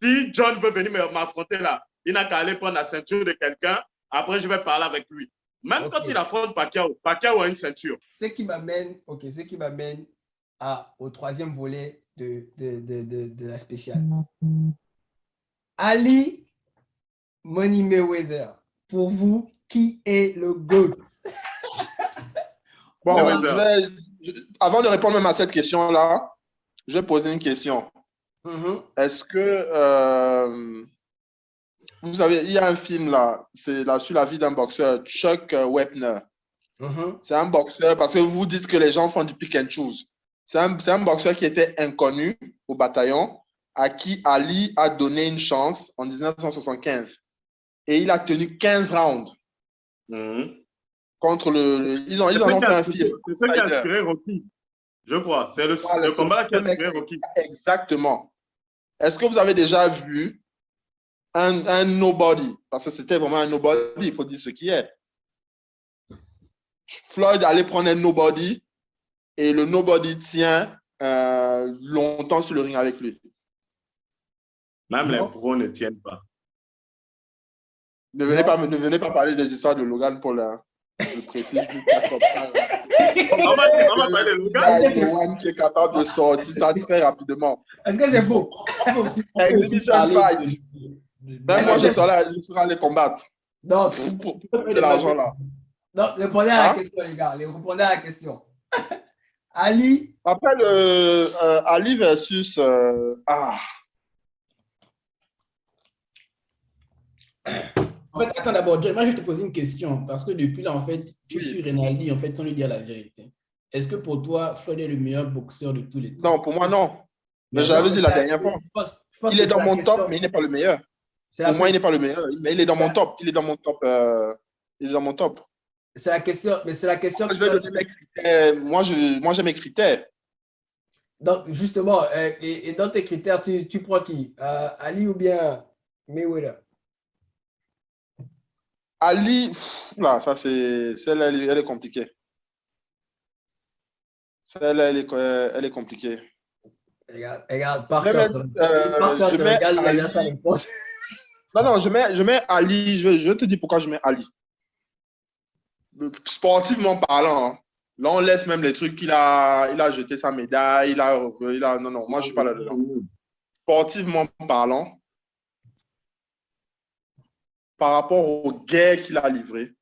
Si John veut venir m'affronter là, il n'a qu'à aller prendre la ceinture de quelqu'un. Après, je vais parler avec lui. Même quand il affronte Pacquiao, Pacquiao a une ceinture. Ce qui m'amène au troisième volet de la spéciale. Ali Money Mayweather, pour vous, qui est le GOAT? Bon, avant de répondre même à cette question-là, je vais poser une question. Est-ce que vous savez, il y a un film là, c'est là sur la vie d'un boxeur, Chuck Wepner. C'est un boxeur, parce que vous dites que les gens font du pick and choose. C'est un boxeur qui était inconnu au bataillon, à qui Ali a donné une chance en 1975. Et il a tenu 15 rounds. Contre ils en ont fait un film. C'est ce qui a inspiré Rocky, je crois. C'est le combat qui a inspiré Rocky. Exactement. Est-ce que vous avez déjà vu un nobody? Parce que c'était vraiment un nobody, il faut dire ce qui est. Floyd allait prendre un nobody et le nobody tient longtemps sur le ring avec lui. Même les pros ne tiennent pas. Ne venez pas parler des histoires de Logan Paul. Hein. Je précise juste ça comme ça. On va parler de Logan. Il y a Yohan qui est capable de sortir ça très rapidement. Est-ce que c'est faux? On peut aussi Exhibition parler fight. de- Même moi, je serai les combattre. Donc, Pour de l'argent là. donc, répondez à la Hein? question, les gars. Répondez à la question. Ali, Après Ali versus En fait, attends d'abord, John, moi je vais te poser une question parce que depuis là, en fait, tu Oui. suis Rinaldi, en fait, sans lui dire la vérité. Est-ce que pour toi, Floyd est le meilleur boxeur de tous les temps? Non, pour moi, non. Mais j'avais dit la dernière fois. je pense Il que est dans c'est la mon question. top, mais il n'est pas le meilleur. C'est la Pour moi, il n'est question. pas le meilleur. Mais il est dans mon top. Il est dans mon top. Il est dans mon top. C'est la question, mais c'est la question que Je vais donner mes critères. Moi, j'ai mes critères. Donc, justement, et dans tes critères, tu prends qui? Ali ou bien Mayweather? Ali, là, ça c'est. Celle-là, elle est compliquée. Celle-là, elle est compliquée. Regarde, par Je vais contre. mettre, Par contre, je mets regarde Ali. déjà sa réponse. Non, je mets Ali. Je te dis pourquoi je mets Ali. Sportivement parlant, hein. Là, on laisse même les trucs il a jeté sa médaille, non, moi, je ne suis pas là-dedans. Sportivement parlant, par rapport aux guerres qu'il a livrées,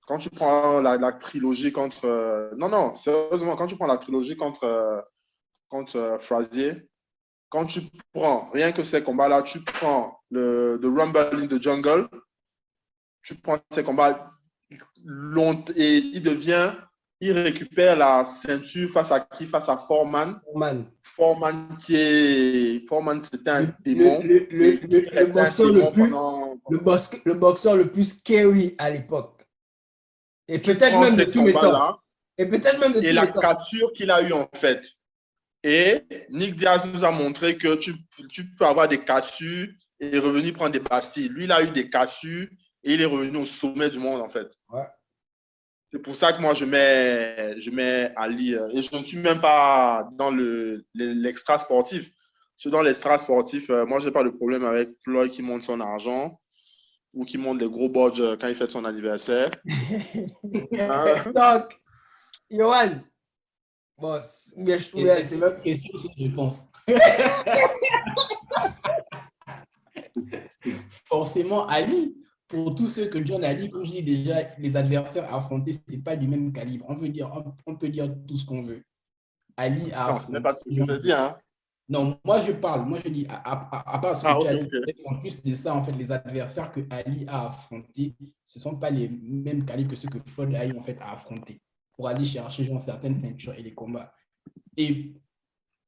quand tu prends la trilogie contre... non, sérieusement, quand tu prends la trilogie contre Frazier, quand tu prends, rien que ces combats-là, tu prends The Rumble in the Jungle, tu prends ces combats long et il récupère la ceinture face à qui? Face à Foreman. Foreman, c'était un démon. Le boxeur le plus scary à l'époque. Et peut-être même de tous les temps. Et peut-être même de tous les temps. Et la cassure qu'il a eue en fait. Et Nick Diaz nous a montré que tu peux avoir des cassures et revenir prendre des pastilles. Lui, il a eu des cassures et il est revenu au sommet du monde en fait. Ouais. C'est pour ça que moi, je mets Ali. Et je ne suis même pas dans l'extra sportif. Je suis dans l'extra sportif. Moi, je n'ai pas de problème avec Floyd qui monte son argent ou qui monte les gros bodges quand il fête son anniversaire. Donc, Yohan, bon, c'est même question, je pense. Forcément, Ali. Pour tous ceux que John a dit, comme je dis déjà, les adversaires affrontés, ce n'est pas du même calibre. On peut dire tout ce qu'on veut. Ali a affronté. Ce n'est pas ce que je dis, hein. Non, moi je dis, à part ce que tu as dit, en plus de ça, en fait, les adversaires que Ali a affrontés, ce ne sont pas les mêmes calibres que ceux que Floyd a eu en fait à affronter pour aller chercher genre, certaines ceintures et les combats. Et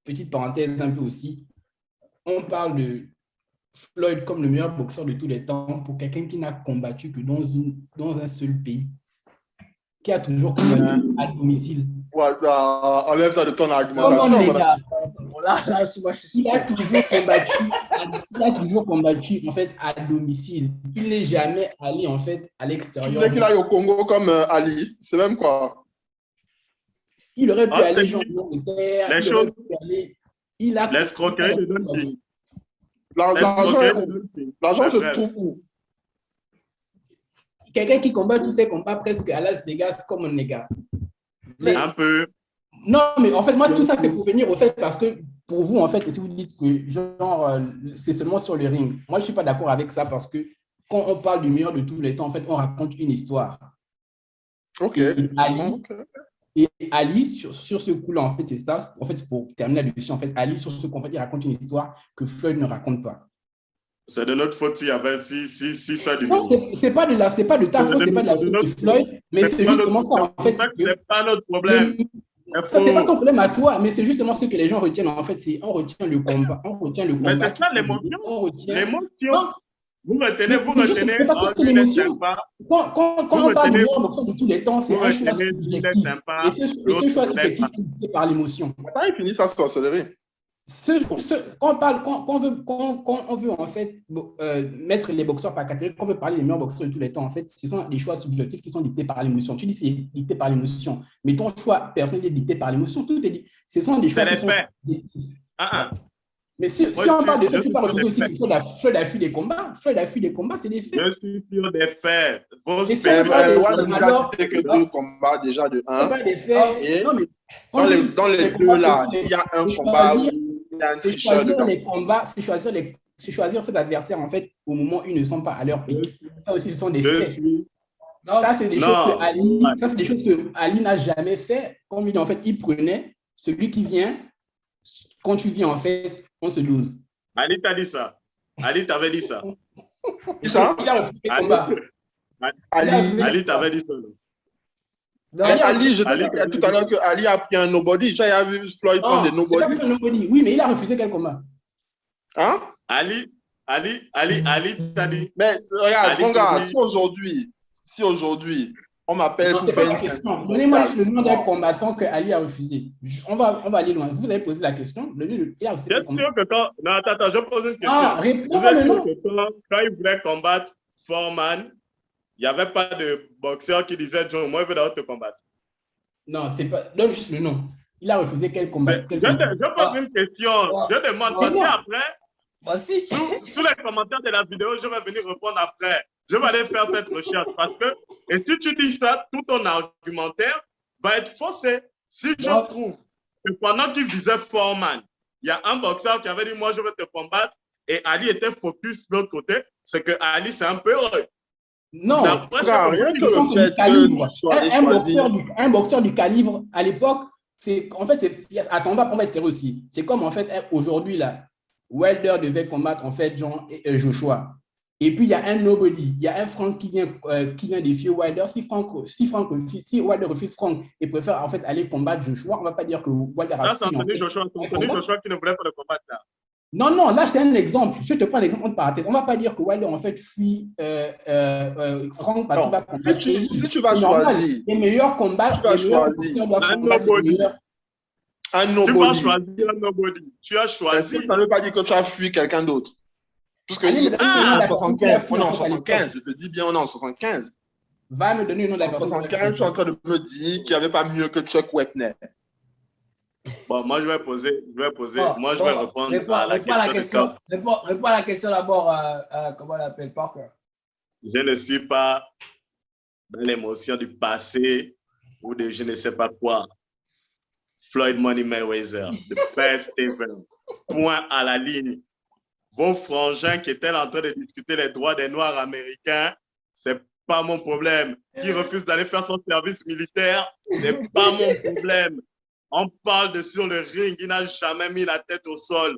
petite parenthèse un peu aussi, on parle de Floyd comme le meilleur boxeur de tous les temps pour quelqu'un qui n'a combattu que dans un seul pays, qui a toujours combattu à domicile. Ouais, enlève ça de ton argumentation. Il a toujours combattu en fait à domicile. Il n'est jamais allé en fait à l'extérieur. Tu voulais qu'il aille au Congo comme Ali, c'est même quoi? Il aurait pu aller en Angleterre. Il aurait pu aller. L'escroquerie de notre pays. L'argent se trouve où? Quelqu'un qui combat tous ses combats presque à Las Vegas comme un gars. Mais un peu. Non, mais en fait, moi, tout ça, c'est pour venir au fait parce que pour vous, en fait, si vous dites que genre, c'est seulement sur le ring, moi, je ne suis pas d'accord avec ça parce que quand on parle du meilleur de tous les temps, en fait, on raconte une histoire. Ok. Et Ali, sur ce coup-là, en fait, c'est ça. En fait, pour terminer là-dessus, en fait, Ali, sur ce coup, en fait, il raconte une histoire que Floyd ne raconte pas. C'est de notre faute s'il y avait si ça du non, c'est pas de ta faute, c'est pas de la faute de Floyd, mais c'est justement ça, en fait. C'est pas notre problème. Ça, c'est pas ton problème à toi, mais c'est justement ce que les gens retiennent, en fait. C'est on retient le combat. Mais c'est ça l'émotion. L'émotion. Vous retenez, il est sympa. Quand on parle du meilleur boxeur de tous les temps, c'est un choix subjectif. Et ce choix subjectif est dicté par l'émotion. Attends, il finit sa sorcellerie. Quand on veut en fait mettre les boxeurs par catégorie, quand on veut parler des meilleurs boxeurs de tous les temps, en fait, ce sont des choix subjectifs qui sont dictés par l'émotion. Tu dis c'est dicté par l'émotion, mais ton choix personnel est dicté par l'émotion. Tout est dit. Ce sont des choix qui sont subjectifs. Mais si on parle de faits, tu peux refuser aussi qu'il faut d'affût des combats. Feu d'affût des combats, c'est des faits. Je suis sur des faits. Et si on parle c'était que 2 combats déjà de 1. Des faits. Et non, mais dans les deux là, il y a un combat où il y a un tricheur dedans. Les combats, c'est choisir ses adversaires en fait au moment où ils ne sont pas à leur pic. Ça aussi, ce sont des faits. Ça, c'est des choses que Ali n'a jamais fait. Comme il dit, en fait, il prenait celui qui vient. Quand tu viens, en fait, on se lose. Ali t'a dit ça. Ali t'avait dit ça. Ça? Il a refusé le combat. Ali t'avait dit ça. Non, Ali, je te dis tout à l'heure que Ali a pris un nobody. J'ai vu Floyd prendre des nobody. Oui, mais il a refusé quel combat? Hein? Ali t'a dit. Mais regarde, mon gars, si aujourd'hui, on m'appelle pour faire une question. Donnez-moi le nom d'un combattant que Ali a refusé. On va aller loin. Vous avez posé la question. Il a refusé quel combat? Sûr que quand... Non, attends, je pose une question. Vous êtes sûr que quand il voulait combattre Foreman, il n'y avait pas de boxeur qui disait John, moi, je veux d'abord te combattre. Non, c'est pas. Donne juste le nom. Il a refusé quel combat? Je pose une question. Je demande parce qu'après, sous les commentaires de la vidéo, je vais venir répondre après. Je vais aller faire cette recherche parce que, et si tu dis ça, tout ton argumentaire va être faussé. Si je trouve que pendant qu'il visait Foreman, il y a un boxeur qui avait dit moi je veux te combattre et Ali était focus de l'autre côté, c'est que Ali c'est un peu heureux. Non, un boxeur du calibre à l'époque, c'est en fait, attends, on va mettre sérieux aussi. C'est comme en fait aujourd'hui là, Wilder devait combattre en fait Jean et Joshua. Et puis il y a un nobody, il y a un Frank qui vient défier Wilder. Si Wilder refuse Frank et préfère en fait aller combattre Joshua, on va pas dire que Wilder a c'est Anthony Joshua qui ne voulait pas le combattre là. Non, là, c'est un exemple. Je te prends un exemple entre parenthèses. On ne va pas dire que Wilder, en fait, fuit Frank parce qu'il va combattre. Si tu vas choisir. Les meilleurs combats, tu vas choisir un nobody. Tu vas choisir un nobody. Tu as choisi. Ça ne veut pas dire que tu as fui quelqu'un d'autre. Parce que on est en 75. On est en 75. Je te dis bien, on est en 75. Va me donner une autre personne. En 75, je suis en train de me dire qu'il n'y avait pas mieux que Chuck Wepner. Bon, moi, je vais répondre à la question. Réponds à la question d'abord, comment on l'appelle, Parker. Je ne suis pas dans l'émotion du passé ou de je ne sais pas quoi. Floyd Money Mayweather, the best ever. Point à la ligne. Vos frangins qui étaient en train de discuter les droits des Noirs américains, c'est pas mon problème. Qui refuse d'aller faire son service militaire, c'est pas mon problème. On parle de sur le ring, il n'a jamais mis la tête au sol.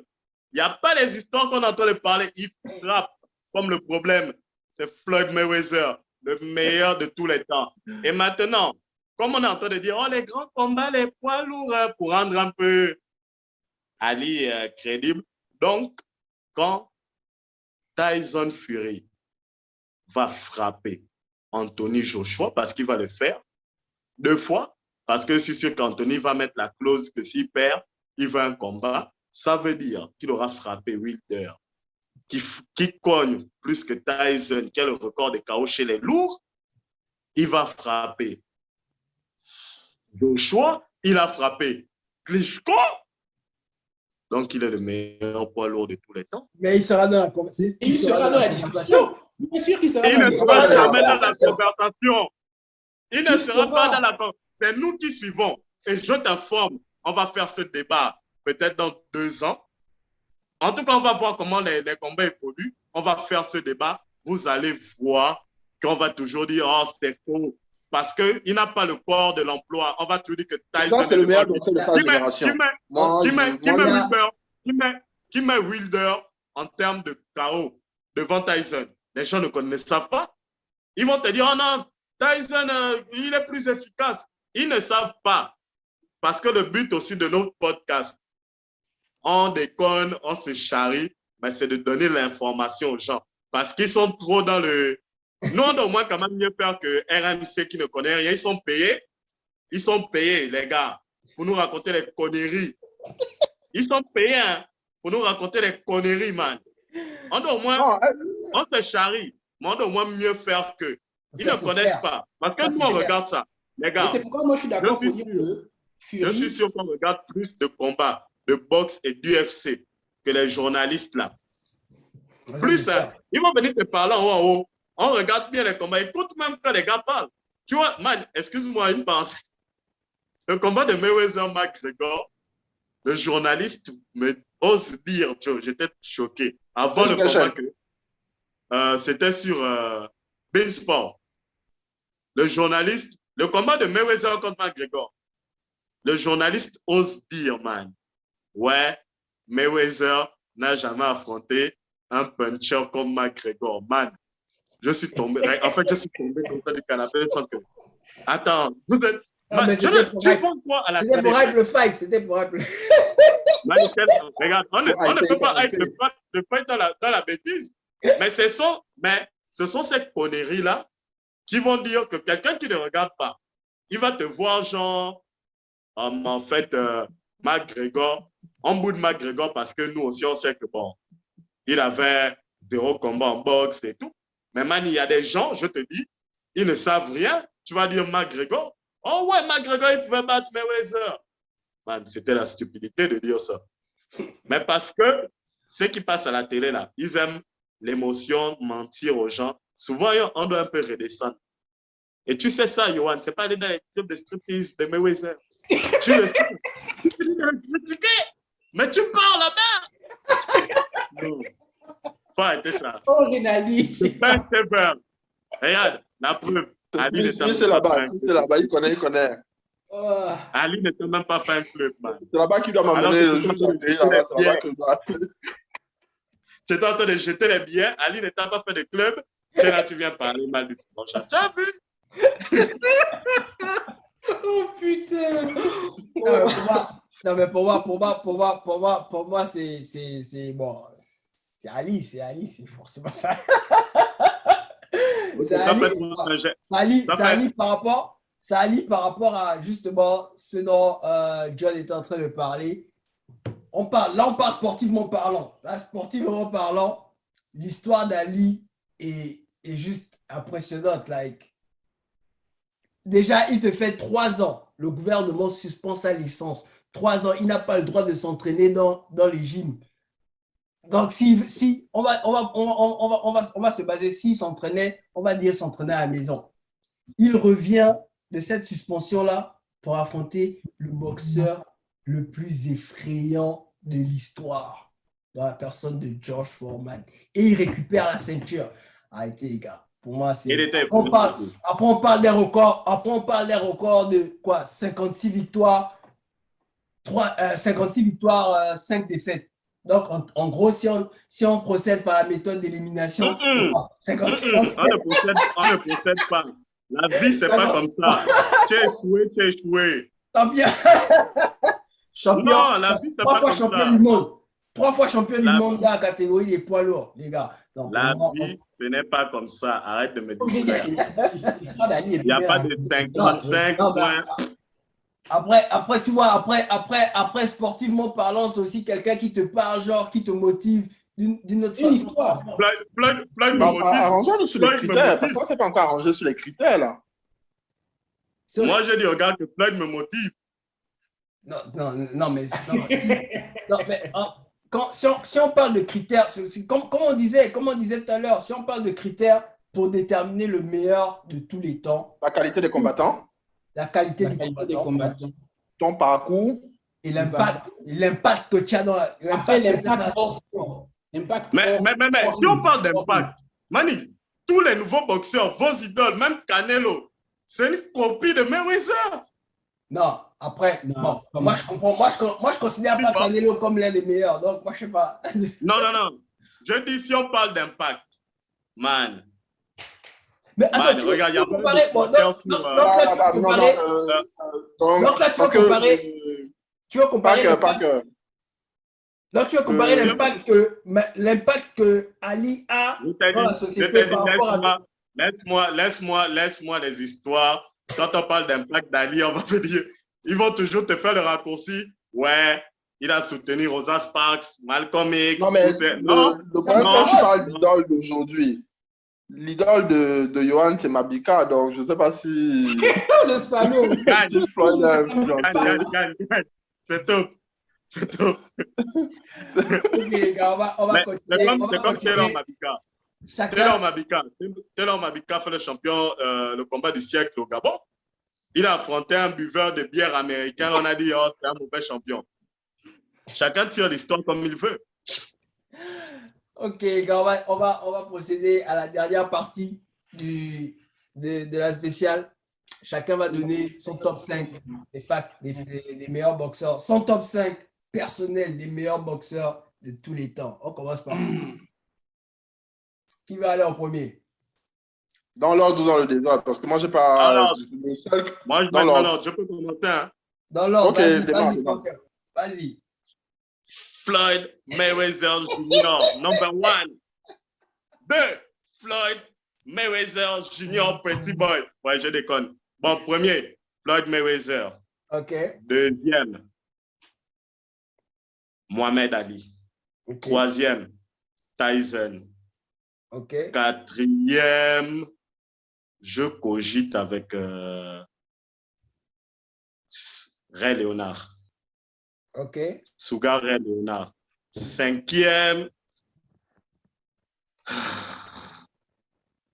Il n'y a pas les histoires qu'on entend parler, il frappe comme le problème. C'est Floyd Mayweather, le meilleur de tous les temps. Et maintenant, comme on est en train de dire, oh, les grands combats, les poids lourds, pour rendre un peu Ali crédible. Donc, quand Tyson Fury va frapper Anthony Joshua, parce qu'il va le faire 2 fois, parce que c'est sûr qu'Anthony va mettre la clause que s'il perd, il veut un combat, ça veut dire qu'il aura frappé Wilder, qui cogne plus que Tyson, qui a le record de KO chez les lourds. Il va frapper Joshua, il a frappé Klitschko. Donc, il est le meilleur poids lourd de tous les temps. Mais il sera dans la conversation. Il sera dans la discussion. Bien sûr qu'il sera dans la conversation. Il ne sera pas dans la conversation. C'est nous qui suivons. Et je t'informe, on va faire ce débat peut-être dans 2 ans. En tout cas, on va voir comment les combats évoluent. On va faire ce débat. Vous allez voir qu'on va toujours dire « Oh, c'est faux ». Parce qu'il n'a pas le corps de l'emploi. On va toujours dire que Tyson... Ça, c'est le meilleur de sa génération. Qui met Wilder en termes de KO devant Tyson? Les gens ne savent pas. Ils vont te dire « Oh non, Tyson, il est plus efficace ». Ils ne savent pas. Parce que le but aussi de notre podcast, on déconne, on se charrie, mais c'est de donner l'information aux gens. Parce qu'ils sont trop dans le... Nous, on doit au moins quand même mieux faire que RMC qui ne connaît rien. Ils sont payés, les gars, pour nous raconter les conneries. Ils sont payés pour nous raconter les conneries, man. On doit au moins... On se charrie, mais on doit au moins mieux faire qu'eux. Ils ne connaissent pas. Parce que nous, on regarde ça. Les gars, c'est pourquoi moi je suis d'accord pour dire que je suis sûr qu'on regarde plus de combats de boxe et d'UFC que les journalistes là. Plus, hein, ils vont venir te parler en haut. On regarde bien les combats. Écoute même quand les gars parlent. Tu vois, man, excuse-moi une parenthèse. Le combat de Mayweather-McGregor, le journaliste me ose dire, Joe, j'étais choqué. Avant le combat, c'était sur Beansport. Le journaliste, le combat de Mayweather contre McGregor, le journaliste ose dire, man, ouais, Mayweather n'a jamais affronté un puncher comme McGregor. Man, je suis tombé. En fait, je suis tombé comme ça du canapé. Attends, vous êtes. Man, tu penses quoi à la télé? C'était pour hype le fight. C'était pour hype le Regarde, on ne peut pas hype le fight dans la bêtise. Mais ce sont ces conneries-là qui vont dire que quelqu'un qui ne regarde pas, il va te voir genre, en fait, McGregor, en bout de McGregor, parce que nous aussi, on sait que bon, il avait 0 combat en boxe et tout. Mais man, il y a des gens, je te dis, ils ne savent rien. Tu vas dire McGregor. Oh ouais, McGregor, il pouvait battre Mayweather. Man, c'était la stupidité de dire ça. Mais parce que ceux qui passent à la télé, là, ils aiment l'émotion, mentir aux gens. Souvent, on doit un peu redescendre. Et tu sais ça, Johan, c'est pas aller dans les clubs de striptease de Mayweather. Tu le sais. Tu peux le critiquer, mais tu parles là-bas. Non. Faut arrêter ça. Oh, Rinaldi. C'est pas un sévère. Regarde, la preuve. Ali c'est là-bas, il connaît. Ali n'était même pas fait un club, man. C'est là-bas qu'il doit m'amener le jour de là-bas, c'est là-bas que je dois. Tu étais en train de jeter les billets, Ali n'était pas fait de club, c'est là que tu viens parler mal du franchement. Tu as vu? Oh putain! Non, mais pour moi, c'est bon. C'est Ali, c'est forcément ça. C'est Ali par rapport à justement ce dont John était en train de parler. On parle sportivement parlant. Là, sportivement parlant, l'histoire d'Ali est juste impressionnante. Like, déjà, il te fait 3 ans. Le gouvernement suspend sa licence. 3 ans, il n'a pas le droit de s'entraîner dans les gyms. Donc, si on va se baser, s'il s'entraînait, on va dire s'entraîner à la maison. Il revient de cette suspension-là pour affronter le boxeur le plus effrayant de l'histoire, dans la personne de George Foreman. Et il récupère la ceinture. Arrêtez, les gars. Pour moi, c'est... Après, on parle des records. Après, on parle des records de quoi? 56 victoires, 56 victoires, 5 défaites. Donc, en gros, si on procède par la méthode d'élimination, on ne procède pas. La vie, c'est pas comme ça. Tu as échoué. Tant bien. Champion. Non, la vie, c'est pas comme ça. 3 fois champion du monde. 3 fois champion du monde dans la catégorie des poids lourds, les gars. Donc, la vie, ce n'est pas comme ça. Arrête de me distraire. Il n'y a pas de 55 points. Après, tu vois, après, sportivement parlant, c'est aussi quelqu'un qui te parle, genre, qui te motive d'une autre façon. Histoire. Arrangeons-nous sur les critères, parce qu'on ne s'est pas encore arrangé sur les critères, là. Moi, j'ai dit, regarde, que Floyd me motive. Non, mais si on parle de critères, comme on disait tout à l'heure, si on parle de critères pour déterminer le meilleur de tous les temps. La qualité des combattants. La qualité des combattants. Ton parcours. Et l'impact que tu as dans la... L'impact hors sport. Mais si on parle d'impact, Mani, tous les nouveaux boxeurs, vos idoles, même Canelo, c'est une copie de Mayweather. Non, après, non. Bon, moi je comprends. Moi je considère pas Canelo comme l'un des meilleurs. Donc moi je sais pas. Non. Je dis si on parle d'impact, man. Mais attends, regarde, il y a comparer. Donc là, tu vas comparer. Donc tu vas comparer l'impact que Ali a dans la société par rapport à... Laisse-moi les histoires. Quand on parle d'impact d'Ali, on va te dire, ils vont toujours te faire le raccourci. Ouais, il a soutenu Rosa Sparks, Malcolm X. Non, mais le problème, c'est que tu parles d'idole d'aujourd'hui. L'idole de Johan, c'est Mabika, donc je ne sais pas si... Le salaud. si Floyd a influencé. C'est top. C'est tout. Ok, les gars, on va continuer. C'est comme Taylor Mabika. Taylor Mabika fait le champion, le combat du siècle au Gabon. Il a affronté un buveur de bière américain. On a dit, oh, c'est un mauvais champion. Chacun tire l'histoire comme il veut. Ok, les gars, on va procéder à la dernière partie de la spéciale. Chacun va donner son top 5 des meilleurs boxeurs, son top 5 personnel des meilleurs boxeurs de tous les temps. On commence par qui va aller en premier? Dans l'ordre ou dans le désordre? Parce que moi, j'ai pas. Alors, moi, je vais dans l'ordre. Je peux commenter. Hein? Dans l'ordre. Ok, vas-y. Floyd Mayweather Jr. number 1. 2. Floyd Mayweather Jr. Petit boy. Ouais, je déconne. Bon, premier, Floyd Mayweather. Ok. Deuxième, Mohamed Ali. Okay. Troisième, Tyson. Ok. Quatrième, je cogite avec Ray Leonard. Ok. Sugar Ray Leonard. Cinquième,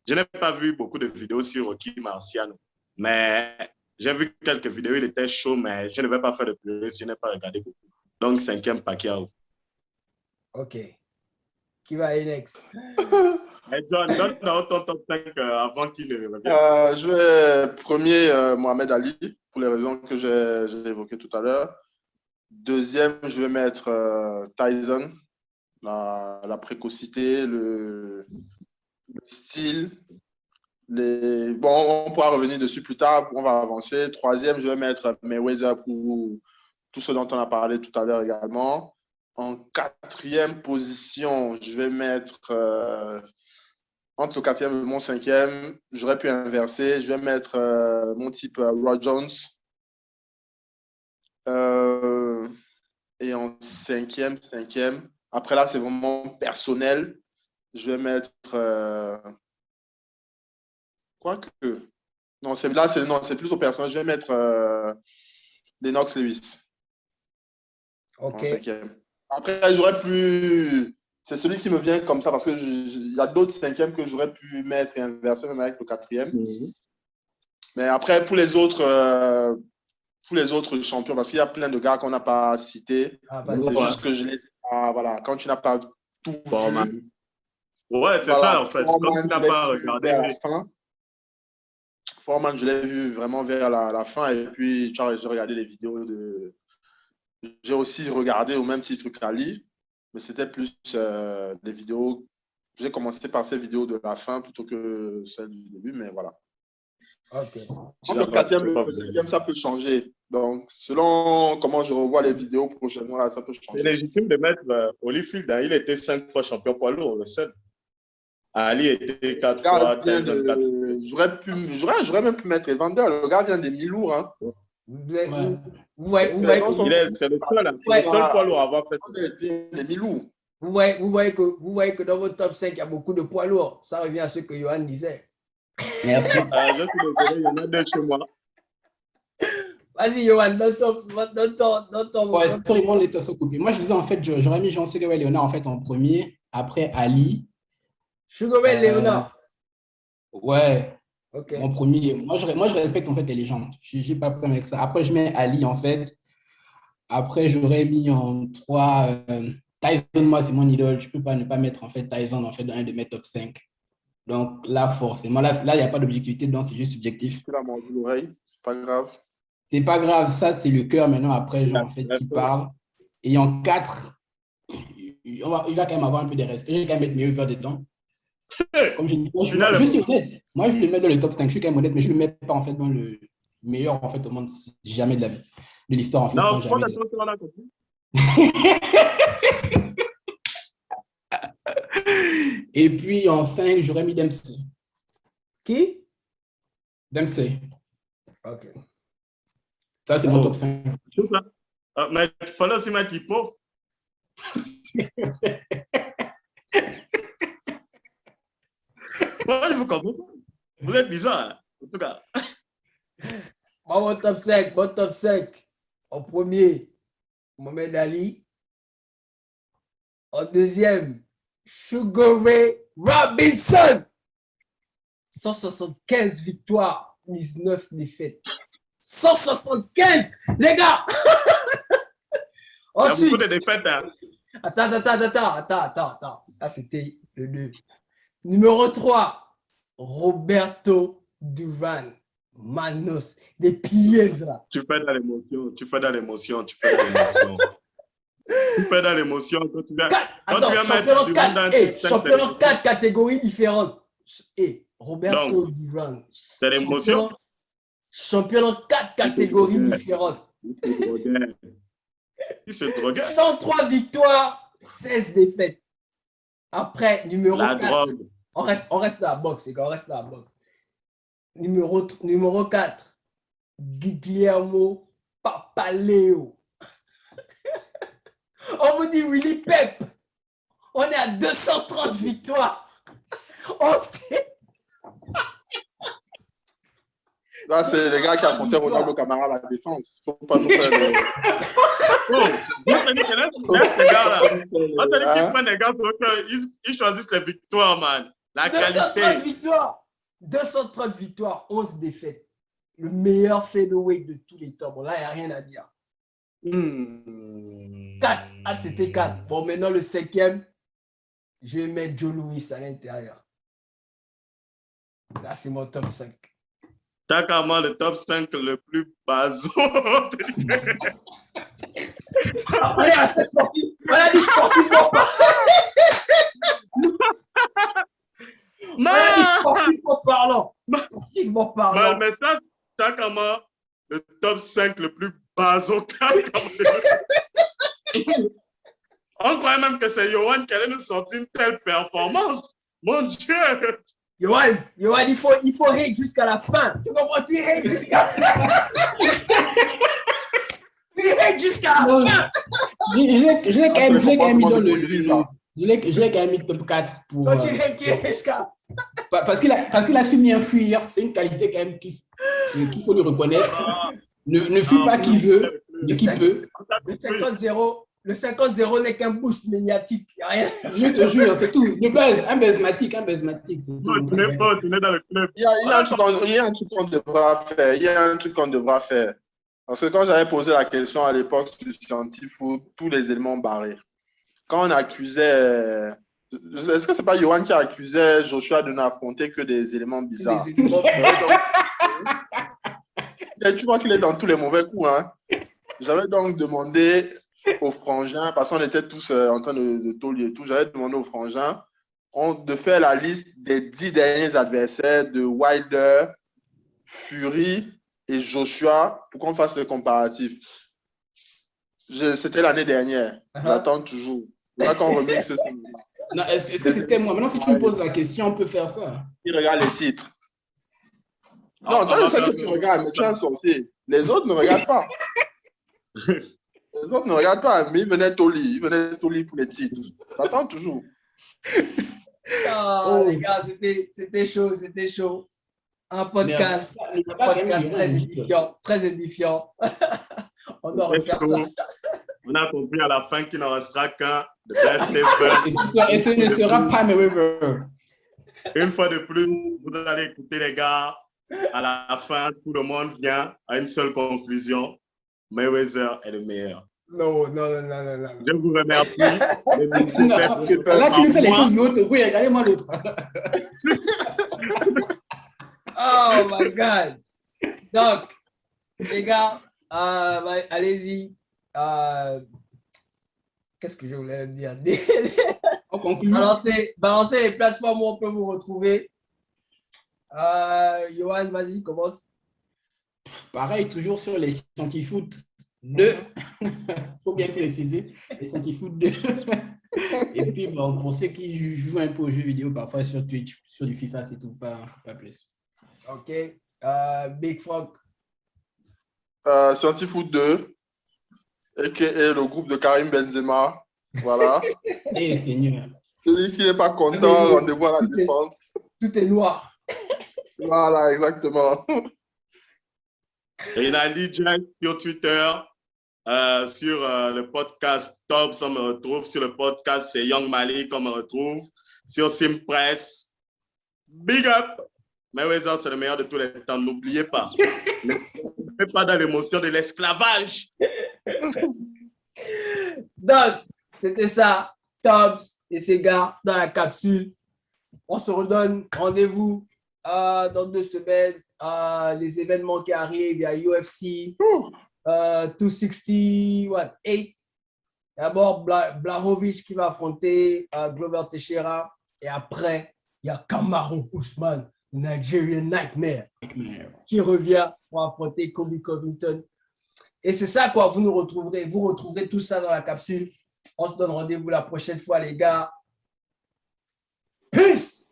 je n'ai pas vu beaucoup de vidéos sur Rocky Marciano, mais j'ai vu quelques vidéos, il était chaud, mais je ne vais pas faire de pleurer si je n'ai pas regardé beaucoup. Donc, cinquième, Pacquiao. Ok. Qui va aller next? Hey John, donne ton top 5 avant qu'il ne revienne. Je vais premier, Mohamed Ali, pour les raisons que j'ai évoquées tout à l'heure. Deuxième, je vais mettre Tyson, la précocité, le style. Bon, on pourra revenir dessus plus tard, on va avancer. Troisième, je vais mettre Mayweather pour tout ce dont on a parlé tout à l'heure également. En quatrième position, je vais mettre, entre le quatrième et mon cinquième, j'aurais pu inverser, je vais mettre mon type Roy Jones. Et en cinquième, après là, c'est vraiment personnel, je vais mettre... Quoique. Non, c'est plus au personnage. Je vais mettre Lennox Lewis. Ok. En cinquième. Après, j'aurais pu. C'est celui qui me vient comme ça parce qu'il y a d'autres cinquièmes que j'aurais pu mettre et inverser même avec le quatrième. Mais après, pour les autres champions, parce qu'il y a plein de gars qu'on n'a pas cités. C'est juste que je les. Voilà, quand tu n'as pas tout vu. Ouais, c'est ça en fait. Quand tu n'as pas regardé. Foreman, je l'ai vu vraiment vers la fin et puis j'ai regardé les vidéos J'ai aussi regardé au même titre qu'Ali, mais c'était plus les vidéos. J'ai commencé par ces vidéos de la fin plutôt que celles du début, mais voilà. Ok. Le quatrième, le cinquième, ça peut changer. Donc, selon comment je revois les vidéos prochainement, là, ça peut changer. C'est légitime de mettre Holyfield. Hein, il était 5 fois champion poids lourd, le seul. Ali était 4 fois, Tyson 4 fois. J'aurais même pu mettre Evander. Le gars vient des mi-lourds. Hein. Vous voyez c'est le seul poids lourd à avoir fait. Des mi-lourds. Vous voyez que dans votre top 5, il y a beaucoup de poids lourds. Ça revient à ce que Johan disait. Merci. Je suis désolé, il y en a deux chez moi. Vas-y, Johan, dans ton... Ouais, historiquement, les tops sont coupés. Moi, je disais, en fait, j'aurais mis Jean-Sugar Ray Leonard en fait, en premier, après Ali. Sugar Ray Leonard. Ouais. Okay. Mon premier. Moi, je respecte en fait les légendes. Je n'ai pas de problème avec ça. Après, je mets Ali en fait. Après, j'aurais mis en 3 Tyson. Moi, c'est mon idole. Je ne peux pas ne pas mettre en fait Tyson en fait dans un de mes top 5. Donc là, forcément, là, il n'y a pas d'objectivité dedans, c'est juste subjectif. Tu l'as mordu l'oreille, c'est pas grave. C'est pas grave, ça, c'est le cœur maintenant après, genre, en fait, qui parle. Et en 4, il va quand même avoir un peu de respect. Je vais quand même mettre Mayweather dedans. Comme je dis, je suis honnête. Moi, je le mets dans le top 5. Je suis quand même honnête, mais je ne le mets pas en fait dans le meilleur en fait au monde, jamais de la vie. De l'histoire en fait. Non, jamais Et puis en 5, j'aurais mis Dempsey. Qui? Dempsey. Ok. Ça, c'est mon top 5. Mais il fallait aussi mettre Hippo. Moi, je vous comprends. Vous êtes bizarre, en tout cas. Mon top 5. En premier, Mohamed Ali. En deuxième, Sugar Ray Robinson. 175 victoires, 19 défaites. 175, les gars. Il y a Ensuite, beaucoup de défaites. Hein. Attends. Là, c'était le 2. Numéro 3, Roberto Duran. Manos, des piedras. Tu fais dans l'émotion. Tu fais dans l'émotion. Quand tu viens mettre du monde dans championnat 4 catégories différentes. Et Roberto Duran. C'est l'émotion. Championnat 4 catégories différentes. Il se droguait. 103 victoires, 16 défaites. Après, numéro 4. Drogue. On reste à la boxe, les gars, on reste à la boxe. Numéro 4, Guillermo Papaleo. On vous dit Willy Pep. On est à 230 victoires. Là, c'est les gars qui affrontaient Ronaldo Camara à la défense. Il ne faut pas nous faire les... Ils choisissent les victoires, man. La 230 qualité. victoires. 230 victoires, 11 défaites. Le meilleur featherweight de tous les temps. Bon, là, il n'y a rien à dire. 4. Ah, c'était 4. Bon, maintenant, le 5e, je vais mettre Joe Louis à l'intérieur. Là, c'est mon top 5. Chacun le top 5 le plus baso. On est resté sportif. On a dit sportivement parlant. Sportivement parlant. Mais ça, chacun le top 5 le plus baso. On croyait même que c'est Yohan qui allait nous sortir une telle performance. Mon Dieu! Yohan, il faut hate jusqu'à la fin. Tu comprends? Tu hate jusqu'à la fin. Tu hate jusqu'à la fin. Je l'ai quand même mis dans le... Je l'ai quand même mis top 4 pour... Quand tu hate jusqu'à... Parce qu'il a su bien fuir. C'est une qualité quand même qu'il faut lui reconnaître. Ne fuit pas qui veut, mais qui peut. Le 50-0 n'est qu'un boost médiatique. Rien. Je te jure, c'est tout. De base, un baismatique, c'est tout. Tu n'es pas dans le club. Il y a un truc qu'on devra faire. Parce que quand j'avais posé la question à l'époque sur Scientifoot, tous les éléments barrés. Quand on accusait... Est-ce que ce n'est pas Yohan qui accusait Joshua de n'affronter que des éléments bizarres? Tu vois qu'il est dans tous les mauvais coups. Hein? J'avais donc demandé aux frangins, parce qu'on était tous en train de taulier et tout, j'avais demandé aux frangins de faire la liste des 10 derniers adversaires de Wilder, Fury et Joshua pour qu'on fasse le comparatif. C'était l'année dernière. J'attends toujours. Là qu'on remixe ce non, est-ce que c'était moi? Maintenant, si tu me poses la question, on peut faire ça. Il regarde les titres. Non, toi, je sais que tu regardes, mais tu es un sorcier. Les autres ne regardent pas. Les autres ne regardent pas, mais ils venaient au lit. Ils venaient au lit pour les titres. J'attends toujours. Oh, les gars, c'était chaud. Un podcast très édifiant. On doit refaire ça. On a compris à la fin qu'il n'en restera qu'un. The best ever. Et ce ne sera pas Mayweather. Une fois de plus, vous allez écouter les gars. À la fin, tout le monde vient à une seule conclusion. Mayweather est le meilleur. Non. Je vous remercie. Là, tu lui fais les choses de l'autre. Oui, regardez-moi l'autre. Oh my God. Donc, les gars, allez-y. Qu'est-ce que je voulais dire? Balancez les plateformes où on peut vous retrouver. Yohan, vas-y, commence. Pareil, toujours sur les Scientifoot 2. Il faut bien préciser. Les Scientifoot 2. Et puis, bon, pour ceux qui jouent un peu aux jeux vidéo, parfois sur Twitch, sur du FIFA, c'est tout, pas plus. OK. Big Frog. Scientifoot 2, a.k.a. le groupe de Karim Benzema. Voilà. Eh, Seigneur. Celui qui n'est pas content, rendez-vous à la défense. Tout est noir. Voilà, exactement. Et il a Ali Jack sur Twitter. Sur le podcast Tops, on me retrouve. Sur le podcast, c'est Young Malik, on me retrouve. Sur Simpress, big up. Mayweather, c'est le meilleur de tous les temps. N'oubliez pas. Ne faites pas dans l'émotion de l'esclavage. Donc, c'était ça. Tops et ses gars dans la capsule. On se redonne rendez-vous dans 2 semaines. Les événements qui arrivent, il y a UFC 268. D'abord, Blachowicz qui va affronter Glover Teixeira. Et après, il y a Kamaru Usman, le Nigerian Nightmare, qui revient pour affronter Colby Covington. Et c'est ça, quoi. Vous retrouverez tout ça dans la capsule. On se donne rendez-vous la prochaine fois, les gars. Peace!